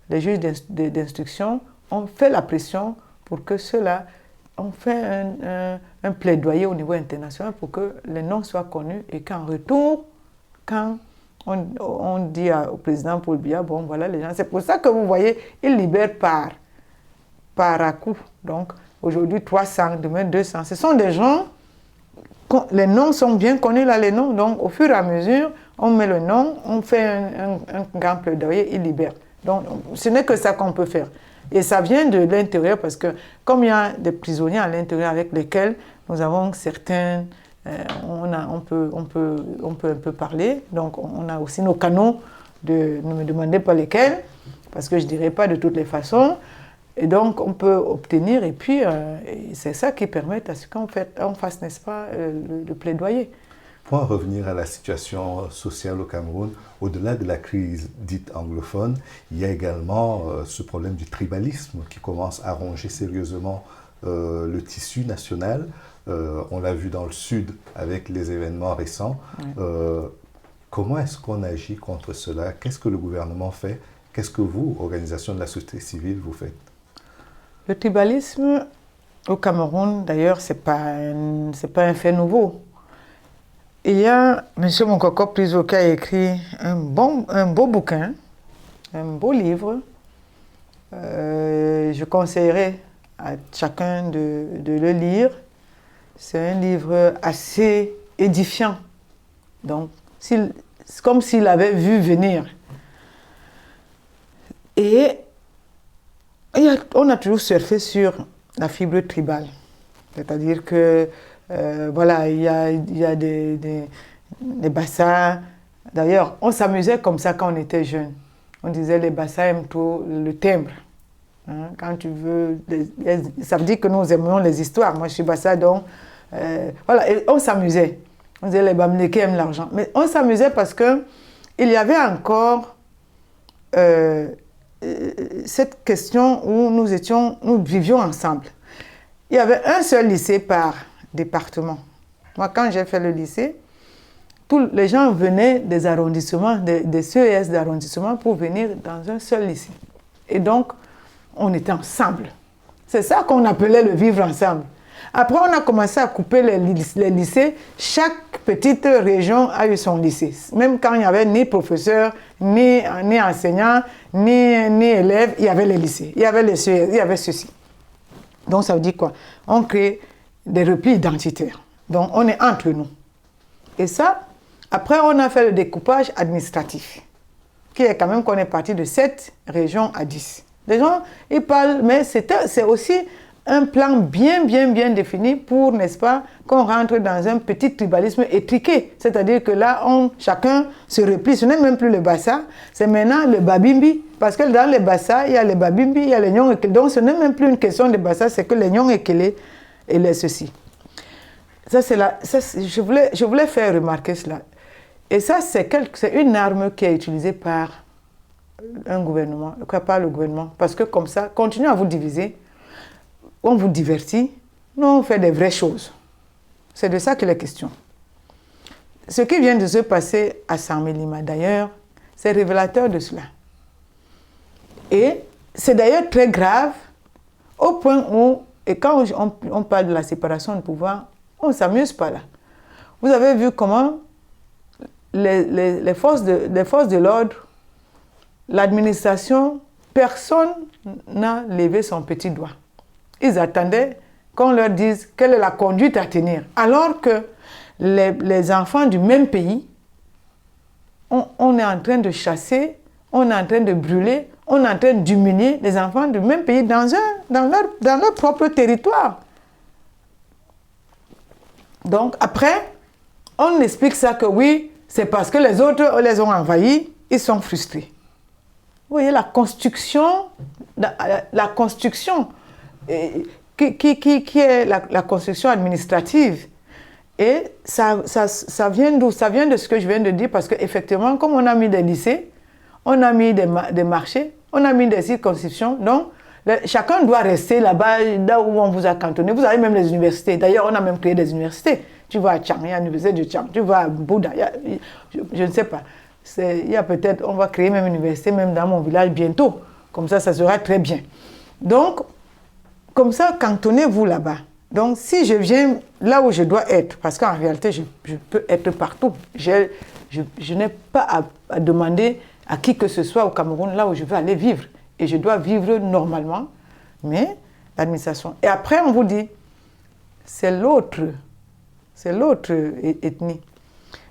les juges d'instruction. On fait la pression pour que ceux-là... On fait un plaidoyer au niveau international pour que les noms soient connus et qu'en retour, quand on dit au président Paul Biya, bon voilà les gens, c'est pour ça que vous voyez, il libère par à-coup. Donc aujourd'hui 300, demain 200. Ce sont des gens, les noms sont bien connus là, les noms. Donc au fur et à mesure, on met le nom, on fait un grand plaidoyer, il libère. Donc ce n'est que ça qu'on peut faire. Et ça vient de l'intérieur parce que comme il y a des prisonniers à l'intérieur avec lesquels nous avons certains, on peut un peu parler. Donc on a aussi nos canaux, ne me demandez pas lesquels, parce que je ne dirai pas de toutes les façons. Et donc on peut obtenir, et puis c'est ça qui permet à ce qu'on fasse, n'est-ce pas, le plaidoyer. Pour en revenir à la situation sociale au Cameroun, au-delà de la crise dite anglophone, il y a également ce problème du tribalisme qui commence à ronger sérieusement le tissu national. On l'a vu dans le Sud avec les événements récents. Oui. Comment est-ce qu'on agit contre cela? Qu'est-ce que le gouvernement fait? Qu'est-ce que vous, organisation de la société civile, vous faites? Le tribalisme au Cameroun, d'ailleurs, ce n'est pas un fait nouveau. Il y a M. Moukoko Priso qui a écrit un beau bouquin, un beau livre. Je conseillerais à chacun de le lire. C'est un livre assez édifiant. Donc, c'est comme s'il avait vu venir. Et on a toujours surfé sur la fibre tribale. C'est-à-dire que voilà, il y a des bassins. D'ailleurs, on s'amusait comme ça quand on était jeunes. On disait les bassins aiment trop le timbre. Hein, quand tu veux, ça veut dire que nous aimions les histoires. Moi, je suis bassa, donc voilà, et on s'amusait. On disait les Bamileke aiment l'argent. Mais on s'amusait parce que il y avait encore cette question où nous vivions ensemble. Il y avait un seul lycée par département. Moi, quand j'ai fait le lycée, tous les gens venaient des arrondissements, des CES d'arrondissement pour venir dans un seul lycée. Et donc, on était ensemble. C'est ça qu'on appelait le vivre ensemble. Après, on a commencé à couper les lycées. Chaque petite région a eu son lycée. Même quand il n'y avait ni professeurs, ni enseignants, ni élèves, il y avait les lycées. Il y avait les CES, il y avait ceci. Donc, ça veut dire quoi? On crée des replis identitaires. Donc, on est entre nous. Et ça, après, on a fait le découpage administratif, qui est quand même qu'on est parti de 7 régions à 10. Les gens, ils parlent, mais c'est aussi un plan bien défini pour, n'est-ce pas, qu'on rentre dans un petit tribalisme étriqué. C'est-à-dire que là, chacun se replie. Ce n'est même plus le Bassa, c'est maintenant le Babimbi. Parce que dans les Bassa, il y a les Babimbi, il y a les Nyong Ekele. Donc ce n'est même plus une question de Bassa, c'est que les Nyong Ekele et les ceci. Je voulais faire remarquer cela. Et ça, c'est une arme qui est utilisée par un gouvernement, par le gouvernement. Parce que comme ça, continuez à vous diviser, on vous divertit, nous on fait des vraies choses. C'est de ça qu'il est question. Ce qui vient de se passer à Saint-Mélima, d'ailleurs, c'est révélateur de cela. Et c'est d'ailleurs très grave, au point où, et quand on parle de la séparation de pouvoir, on ne s'amuse pas là. Vous avez vu comment les forces de l'ordre, l'administration, personne n'a levé son petit doigt. Ils attendaient qu'on leur dise quelle est la conduite à tenir. Alors que les enfants du même pays, on est en train de chasser, on est en train de brûler, on est en train d'humilier les enfants du même pays dans leur propre territoire. Donc après, on explique ça que oui, c'est parce que les autres les ont envahis, ils sont frustrés. Vous voyez la construction qui est la construction administrative. Et ça vient d'où? Ça vient de ce que je viens de dire, parce qu'effectivement, comme on a mis des lycées, on a mis des marchés, on a mis des circonscriptions, donc chacun doit rester là-bas, là où on vous a cantonné. Vous avez même les universités. D'ailleurs, on a même créé des universités. Tu vas à Chang, il y a l'université de Chang. Tu vas à Bouddha, je ne sais pas. Il y a peut-être, on va créer même une université, même dans mon village bientôt. Comme ça sera très bien. Donc, comme ça, cantonnez-vous là-bas. Donc, si je viens là où je dois être, parce qu'en réalité, je peux être partout. Je n'ai pas à demander à qui que ce soit au Cameroun, là où je veux aller vivre. Et je dois vivre normalement, mais l'administration. Et après, on vous dit, c'est l'autre ethnie.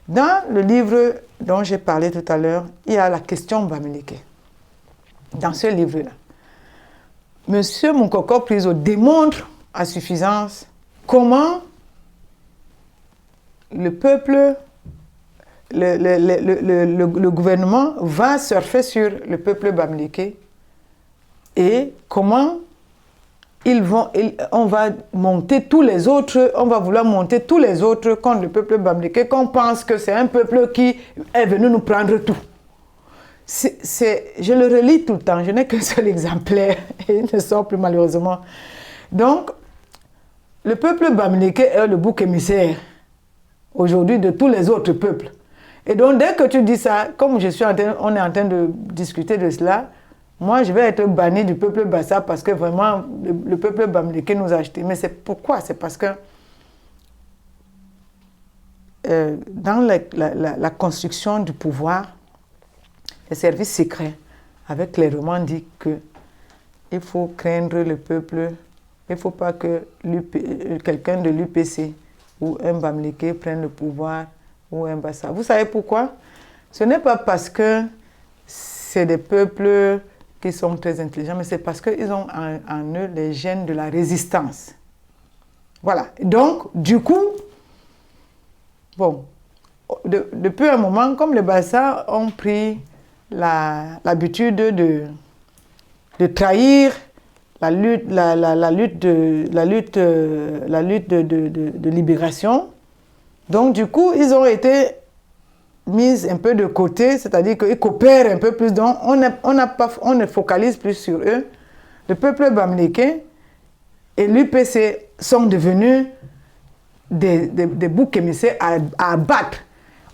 Dans le livre dont j'ai parlé tout à l'heure, il y a la question Bamileke. Dans ce livre-là, Monsieur Moukoko Priso démontre à suffisance comment le peuple, le gouvernement va surfer sur le peuple Bamileke et comment on va monter tous les autres, on va vouloir monter tous les autres contre le peuple Bamileke, qu'on pense que c'est un peuple qui est venu nous prendre tout. Je le relis tout le temps, je n'ai qu'un seul exemplaire, et il ne sort plus malheureusement. Donc, le peuple Bamileke est le bouc émissaire, aujourd'hui, de tous les autres peuples. Et donc, dès que tu dis ça, comme on est en train de discuter de cela, moi, je vais être banni du peuple Bassa parce que vraiment, le peuple Bamileke nous a achetés. Mais c'est pourquoi? C'est parce que dans la construction du pouvoir, les services secrets avaient clairement dit qu'il faut craindre le peuple. Il ne faut pas que quelqu'un de l'UPC ou un Bamileke prenne le pouvoir ou un Bassa. Vous savez pourquoi? Ce n'est pas parce que c'est des peuples qui sont très intelligents, mais c'est parce qu'ils ont en eux les gènes de la résistance. Voilà. Donc, du coup, bon, depuis un moment, comme les Bassa ont pris l'habitude de trahir la lutte de libération, donc du coup, ils ont été mis un peu de côté, c'est-à-dire qu'ils coopèrent un peu plus, donc on ne focalise plus sur eux. Le peuple bamileke et l'UPC sont devenus des boucs émissaires à abattre.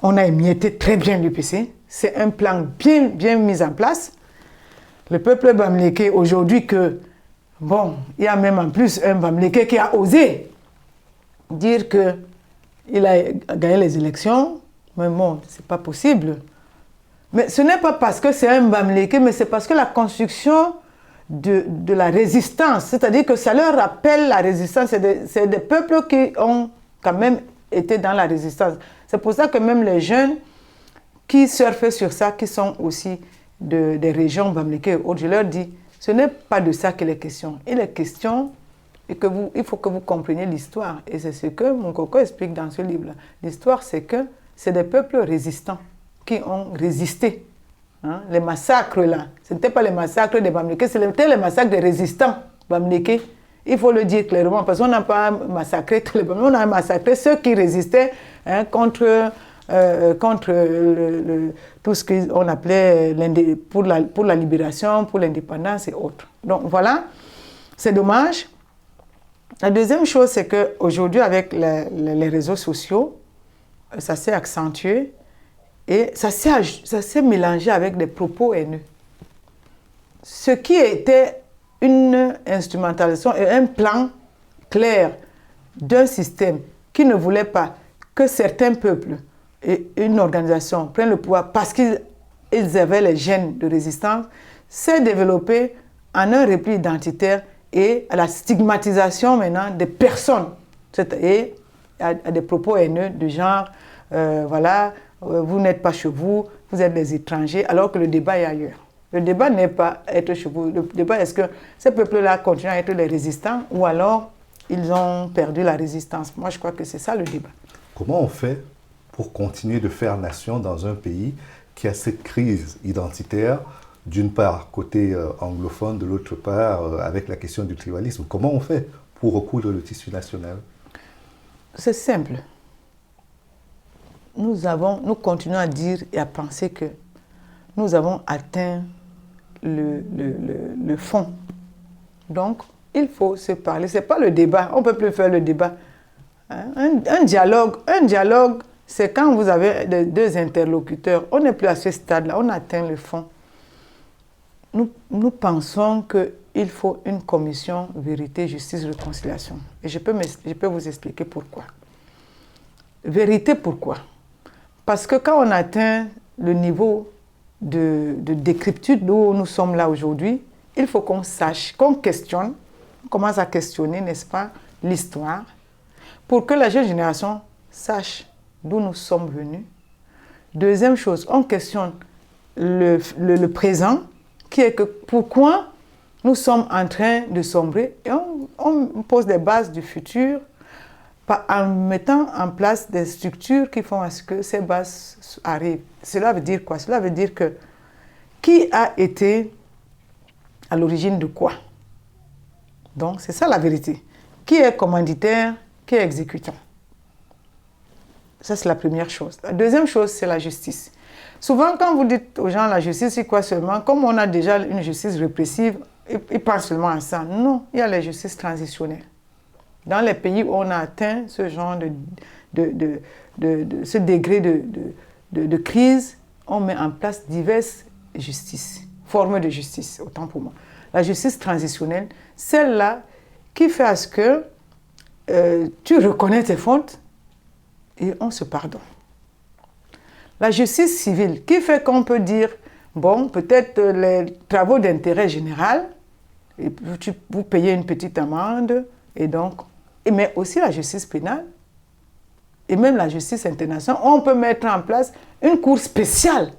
On a émietté très bien l'UPC. C'est un plan bien mis en place. Le peuple bamileke, aujourd'hui il y a même en plus un bamileke qui a osé dire qu'il a gagné les élections. Mais bon, c'est pas possible. Mais ce n'est pas parce que c'est un bamileke, mais c'est parce que la construction de la résistance, c'est-à-dire que ça leur rappelle la résistance. C'est des peuples qui ont quand même été dans la résistance. C'est pour ça que même les jeunes qui surfent sur ça, qui sont aussi des régions bamileke et autres, je leur dis, ce n'est pas de ça qu'il est question. Il est question, il faut que vous compreniez l'histoire. Et c'est ce que mon coco explique dans ce livre-là. L'histoire, c'est que c'est des peuples résistants qui ont résisté. Hein? Les massacres là, ce n'étaient pas les massacres des Bamileke, c'était les massacres des résistants Bamileke. Il faut le dire clairement, parce qu'on n'a pas massacré tous les Bamileke, on a massacré ceux qui résistaient contre tout ce qu'on appelait pour la libération, pour l'indépendance et autres. Donc voilà, c'est dommage. La deuxième chose, c'est qu'aujourd'hui, avec les réseaux sociaux, ça s'est accentué et ça s'est mélangé avec des propos haineux. Ce qui était une instrumentalisation et un plan clair d'un système qui ne voulait pas que certains peuples et une organisation prennent le pouvoir parce qu'ils avaient les gènes de résistance, s'est développé en un repli identitaire et à la stigmatisation maintenant des personnes. Et à des propos haineux du genre, vous n'êtes pas chez vous, vous êtes des étrangers, alors que le débat est ailleurs. Le débat n'est pas être chez vous, le débat est-ce que ces peuples-là continuent à être les résistants ou alors ils ont perdu la résistance. Moi, je crois que c'est ça le débat. Comment on fait pour continuer de faire nation dans un pays qui a cette crise identitaire, d'une part côté anglophone, de l'autre part avec la question du tribalisme? Comment on fait pour recoudre le tissu national? C'est simple. Nous continuons à dire et à penser que nous avons atteint le fond. Donc, il faut se parler. Ce n'est pas le débat. On ne peut plus faire le débat. Un dialogue, c'est quand vous avez deux interlocuteurs. On n'est plus à ce stade-là. On atteint le fond. Nous pensons qu'il faut une commission vérité, justice, réconciliation. Et je peux vous expliquer pourquoi. Vérité, pourquoi? Parce que quand on atteint le niveau de décryptude où nous sommes là aujourd'hui, il faut qu'on sache, qu'on questionne, on commence à questionner, n'est-ce pas, l'histoire, pour que la jeune génération sache d'où nous sommes venus. Deuxième chose, on questionne le présent, qui est que pourquoi nous sommes en train de sombrer, et on pose des bases du futur en mettant en place des structures qui font à ce que ces bases arrivent. Cela veut dire quoi? Cela veut dire que qui a été à l'origine de quoi? Donc, c'est ça la vérité. Qui est commanditaire, qui est exécutant? Ça, c'est la première chose. La deuxième chose, c'est la justice. Souvent, quand vous dites aux gens la justice, c'est quoi seulement? Comme on a déjà une justice répressive, ils pensent seulement à ça. Non, il y a la justice transitionnelle. Dans les pays où on a atteint ce genre ce degré de crise, on met en place diverses justices, formes de justice, autant pour moi. La justice transitionnelle, celle-là qui fait à ce que tu reconnais tes fautes et on se pardonne. La justice civile, qui fait qu'on peut dire, bon, peut-être les travaux d'intérêt général, et vous payez une petite amende, et donc, mais aussi la justice pénale, et même la justice internationale, on peut mettre en place une cour spéciale,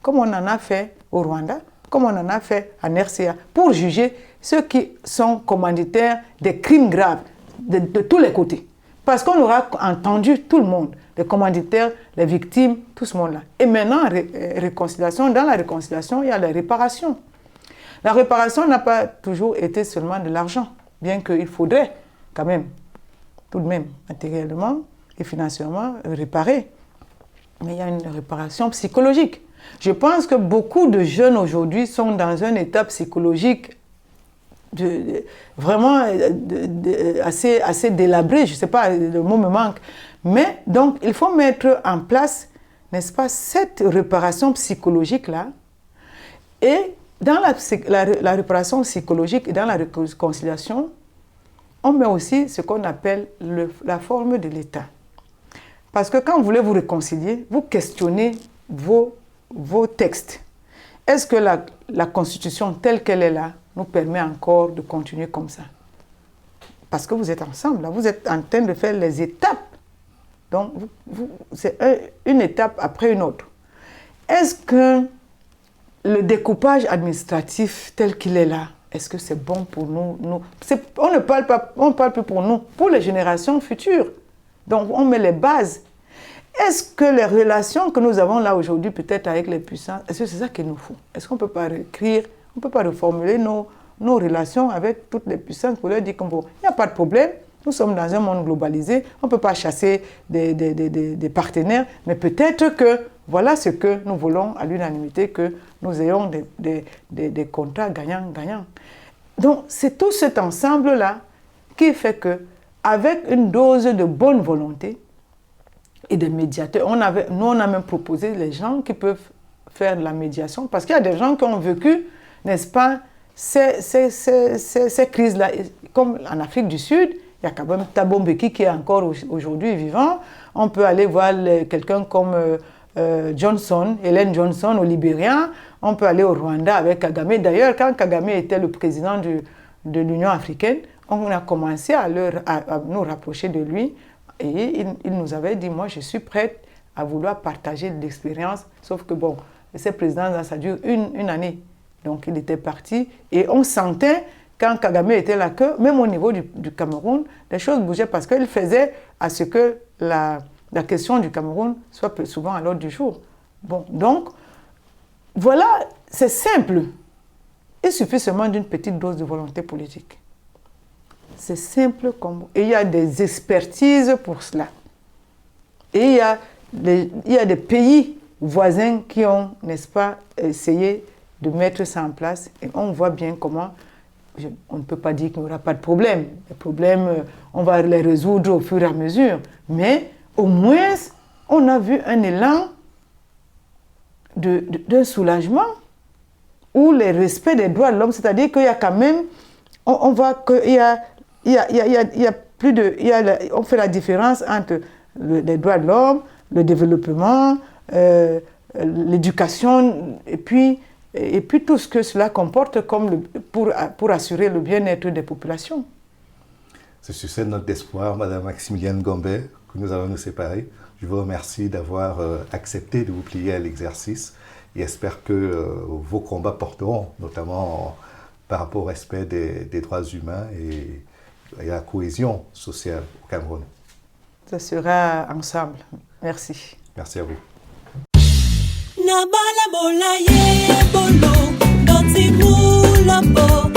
comme on en a fait au Rwanda, comme on en a fait en RCA, pour juger ceux qui sont commanditaires des crimes graves, de tous les côtés. Parce qu'on aura entendu tout le monde, les commanditaires, les victimes, tout ce monde-là. Et maintenant, réconciliation, dans la réconciliation, il y a la réparation. La réparation n'a pas toujours été seulement de l'argent, bien qu'il faudrait quand même, tout de même, matériellement et financièrement, réparer. Mais il y a une réparation psychologique. Je pense que beaucoup de jeunes aujourd'hui sont dans un état psychologique vraiment assez délabré, je ne sais pas, le mot me manque. Mais donc, il faut mettre en place, n'est-ce pas, cette réparation psychologique-là. Et dans la réparation psychologique et dans la réconciliation, on met aussi ce qu'on appelle la forme de l'État. Parce que quand vous voulez vous réconcilier, vous questionnez vos textes. Est-ce que la Constitution telle qu'elle est là nous permet encore de continuer comme ça? Parce que vous êtes ensemble, là, vous êtes en train de faire les étapes. Donc, c'est une étape après une autre. Est-ce que le découpage administratif tel qu'il est là, est-ce que c'est bon pour nous? On ne parle plus pour nous, pour les générations futures. Donc, on met les bases. Est-ce que les relations que nous avons là aujourd'hui, peut-être avec les puissants, est-ce que c'est ça qu'il nous faut? Est-ce qu'on ne peut pas réécrire, on ne peut pas reformuler nos relations avec toutes les puissances pour leur dire qu'il n'y a pas de problème, nous sommes dans un monde globalisé, on ne peut pas chasser des partenaires, mais peut-être que voilà ce que nous voulons à l'unanimité, que nous ayons des contrats gagnants-gagnants. Donc, c'est tout cet ensemble-là qui fait que, avec une dose de bonne volonté et des médiateurs, on a même proposé les gens qui peuvent faire de la médiation, parce qu'il y a des gens qui ont vécu, n'est-ce pas, ces crises-là. Comme en Afrique du Sud, il y a quand même Thabo Mbeki qui est encore aujourd'hui vivant. On peut aller voir quelqu'un comme Ellen Johnson au Libéria. On peut aller au Rwanda avec Kagame. D'ailleurs, quand Kagame était le président de l'Union africaine, on a commencé à nous rapprocher de lui. Et il nous avait dit, moi je suis prête à vouloir partager de l'expérience. Sauf que bon, cette présidence, ça dure une année. Donc il était parti et on sentait, quand Kagame était là, que même au niveau du Cameroun, les choses bougeaient parce qu'il faisait à ce que la question du Cameroun soit plus souvent à l'ordre du jour. Bon, donc, voilà, c'est simple. Il suffit seulement d'une petite dose de volonté politique. C'est simple comme... Et il y a des expertises pour cela. Et il y a des pays voisins qui ont, n'est-ce pas, essayé de mettre ça en place. Et on voit bien comment... On ne peut pas dire qu'il n'y aura pas de problème. Les problèmes, on va les résoudre au fur et à mesure. Mais au moins, on a vu un élan d'un soulagement ou le respect des droits de l'homme. C'est-à-dire qu'il y a quand même... On voit qu'il y a plus de... on fait la différence entre les droits de l'homme, le développement, l'éducation, et puis tout ce que cela comporte comme pour assurer le bien-être des populations. C'est sur cette note d'espoir, Madame Maximilienne Gombe, que nous allons nous séparer. Je vous remercie d'avoir accepté de vous plier à l'exercice et j'espère que vos combats porteront, notamment par rapport au respect des droits humains et à la cohésion sociale au Cameroun. Ça sera ensemble. Merci. Merci à vous. Na bala bola ye bolo, doti mula bo.